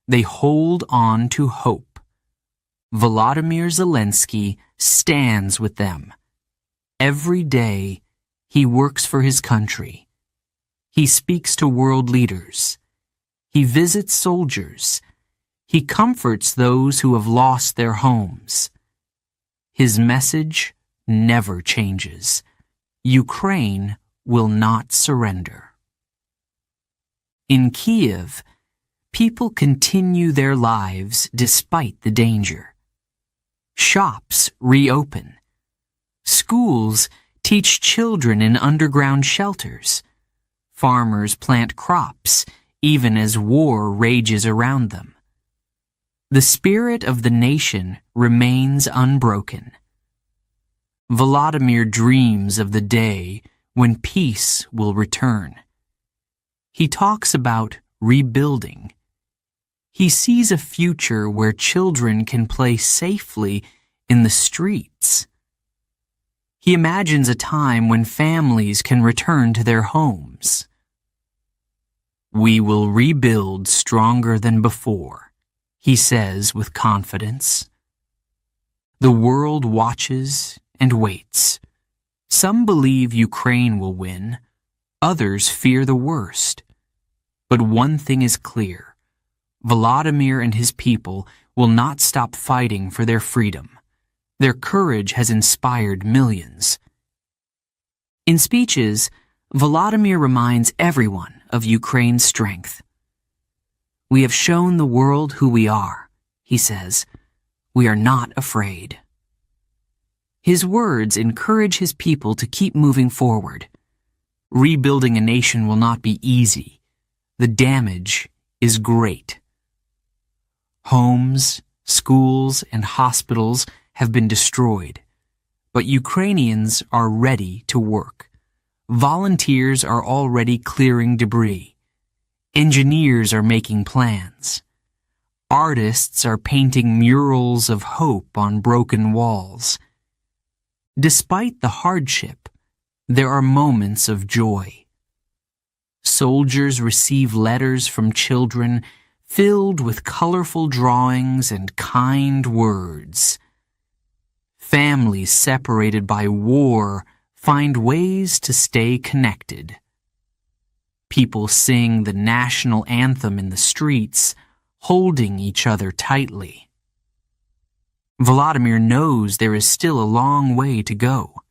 They hold on to hope. Volodymyr Zelensky stands with them. Every day, he works for his country. He speaks to world leaders. He visits soldiers. He comforts those who have lost their homes. His message never changes. Ukraine will not surrender. In Kiev, people continue their lives despite the danger. Shops reopen. Schools teach children in underground shelters. Farmers plant crops even as war rages around them. The spirit of the nation remains unbroken. Volodymyr dreams of the day when peace will return. He talks about rebuilding. He sees a future where children can play safely in the streets. He imagines a time when families can return to their homes. "We will rebuild stronger than before," he says with confidence. The world watches and waits. Some believe Ukraine will win. Others fear the worst. But one thing is clear. Volodymyr and his people will not stop fighting for their freedom. Their courage has inspired millions. In speeches, Volodymyr reminds everyone of Ukraine's strength. "We have shown the world who we are," he says. "We are not afraid." His words encourage his people to keep moving forward. Rebuilding a nation will not be easy. The damage is great. Homes, schools, and hospitals have been destroyed, but Ukrainians are ready to work. Volunteers are already clearing debris. Engineers are making plans. Artists are painting murals of hope on broken walls. Despite the hardship, there are moments of joy. Soldiers receive letters from children filled with colorful drawings and kind words. Families separated by war find ways to stay connected. People sing the national anthem in the streets, holding each other tightly. Volodymyr knows there is still a long way to go.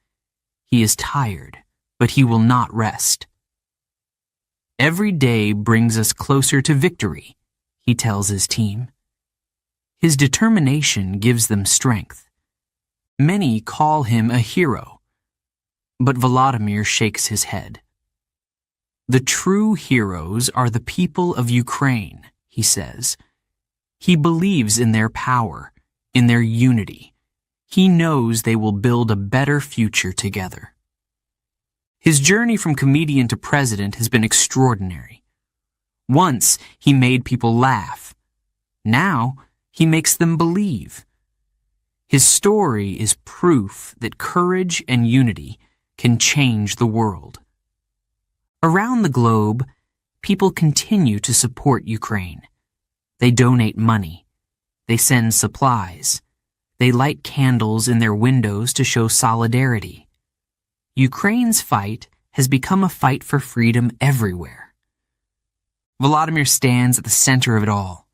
He is tired, but he will not rest. "Every day brings us closer to victory," he tells his team. His determination gives them strength. Many call him a hero, but Volodymyr shakes his head. "The true heroes are the people of Ukraine," he says. He believes in their power, in their unity. he knows they will build a better future together. His journey from comedian to president has been extraordinary. Once, he made people laugh. Now, he makes them believe. His story is proof that courage and unity can change the world. Around the globe, people continue to support Ukraine. They donate money. They send supplies. They light candles in their windows to show solidarity. Ukraine's fight has become a fight for freedom everywhere. Volodymyr stands at the center of it all.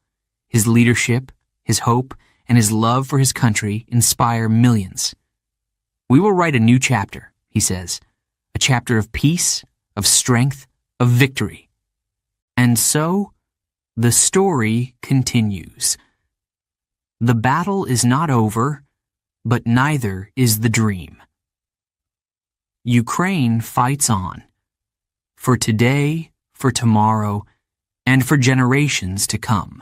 His leadership, his hope, and his love for his country inspire millions. We will write a new chapter, he says, a chapter of peace, of strength, of victory. And so, the story continues. The battle is not over, but neither is the dream. Ukraine fights on, for today, for tomorrow, and for generations to come.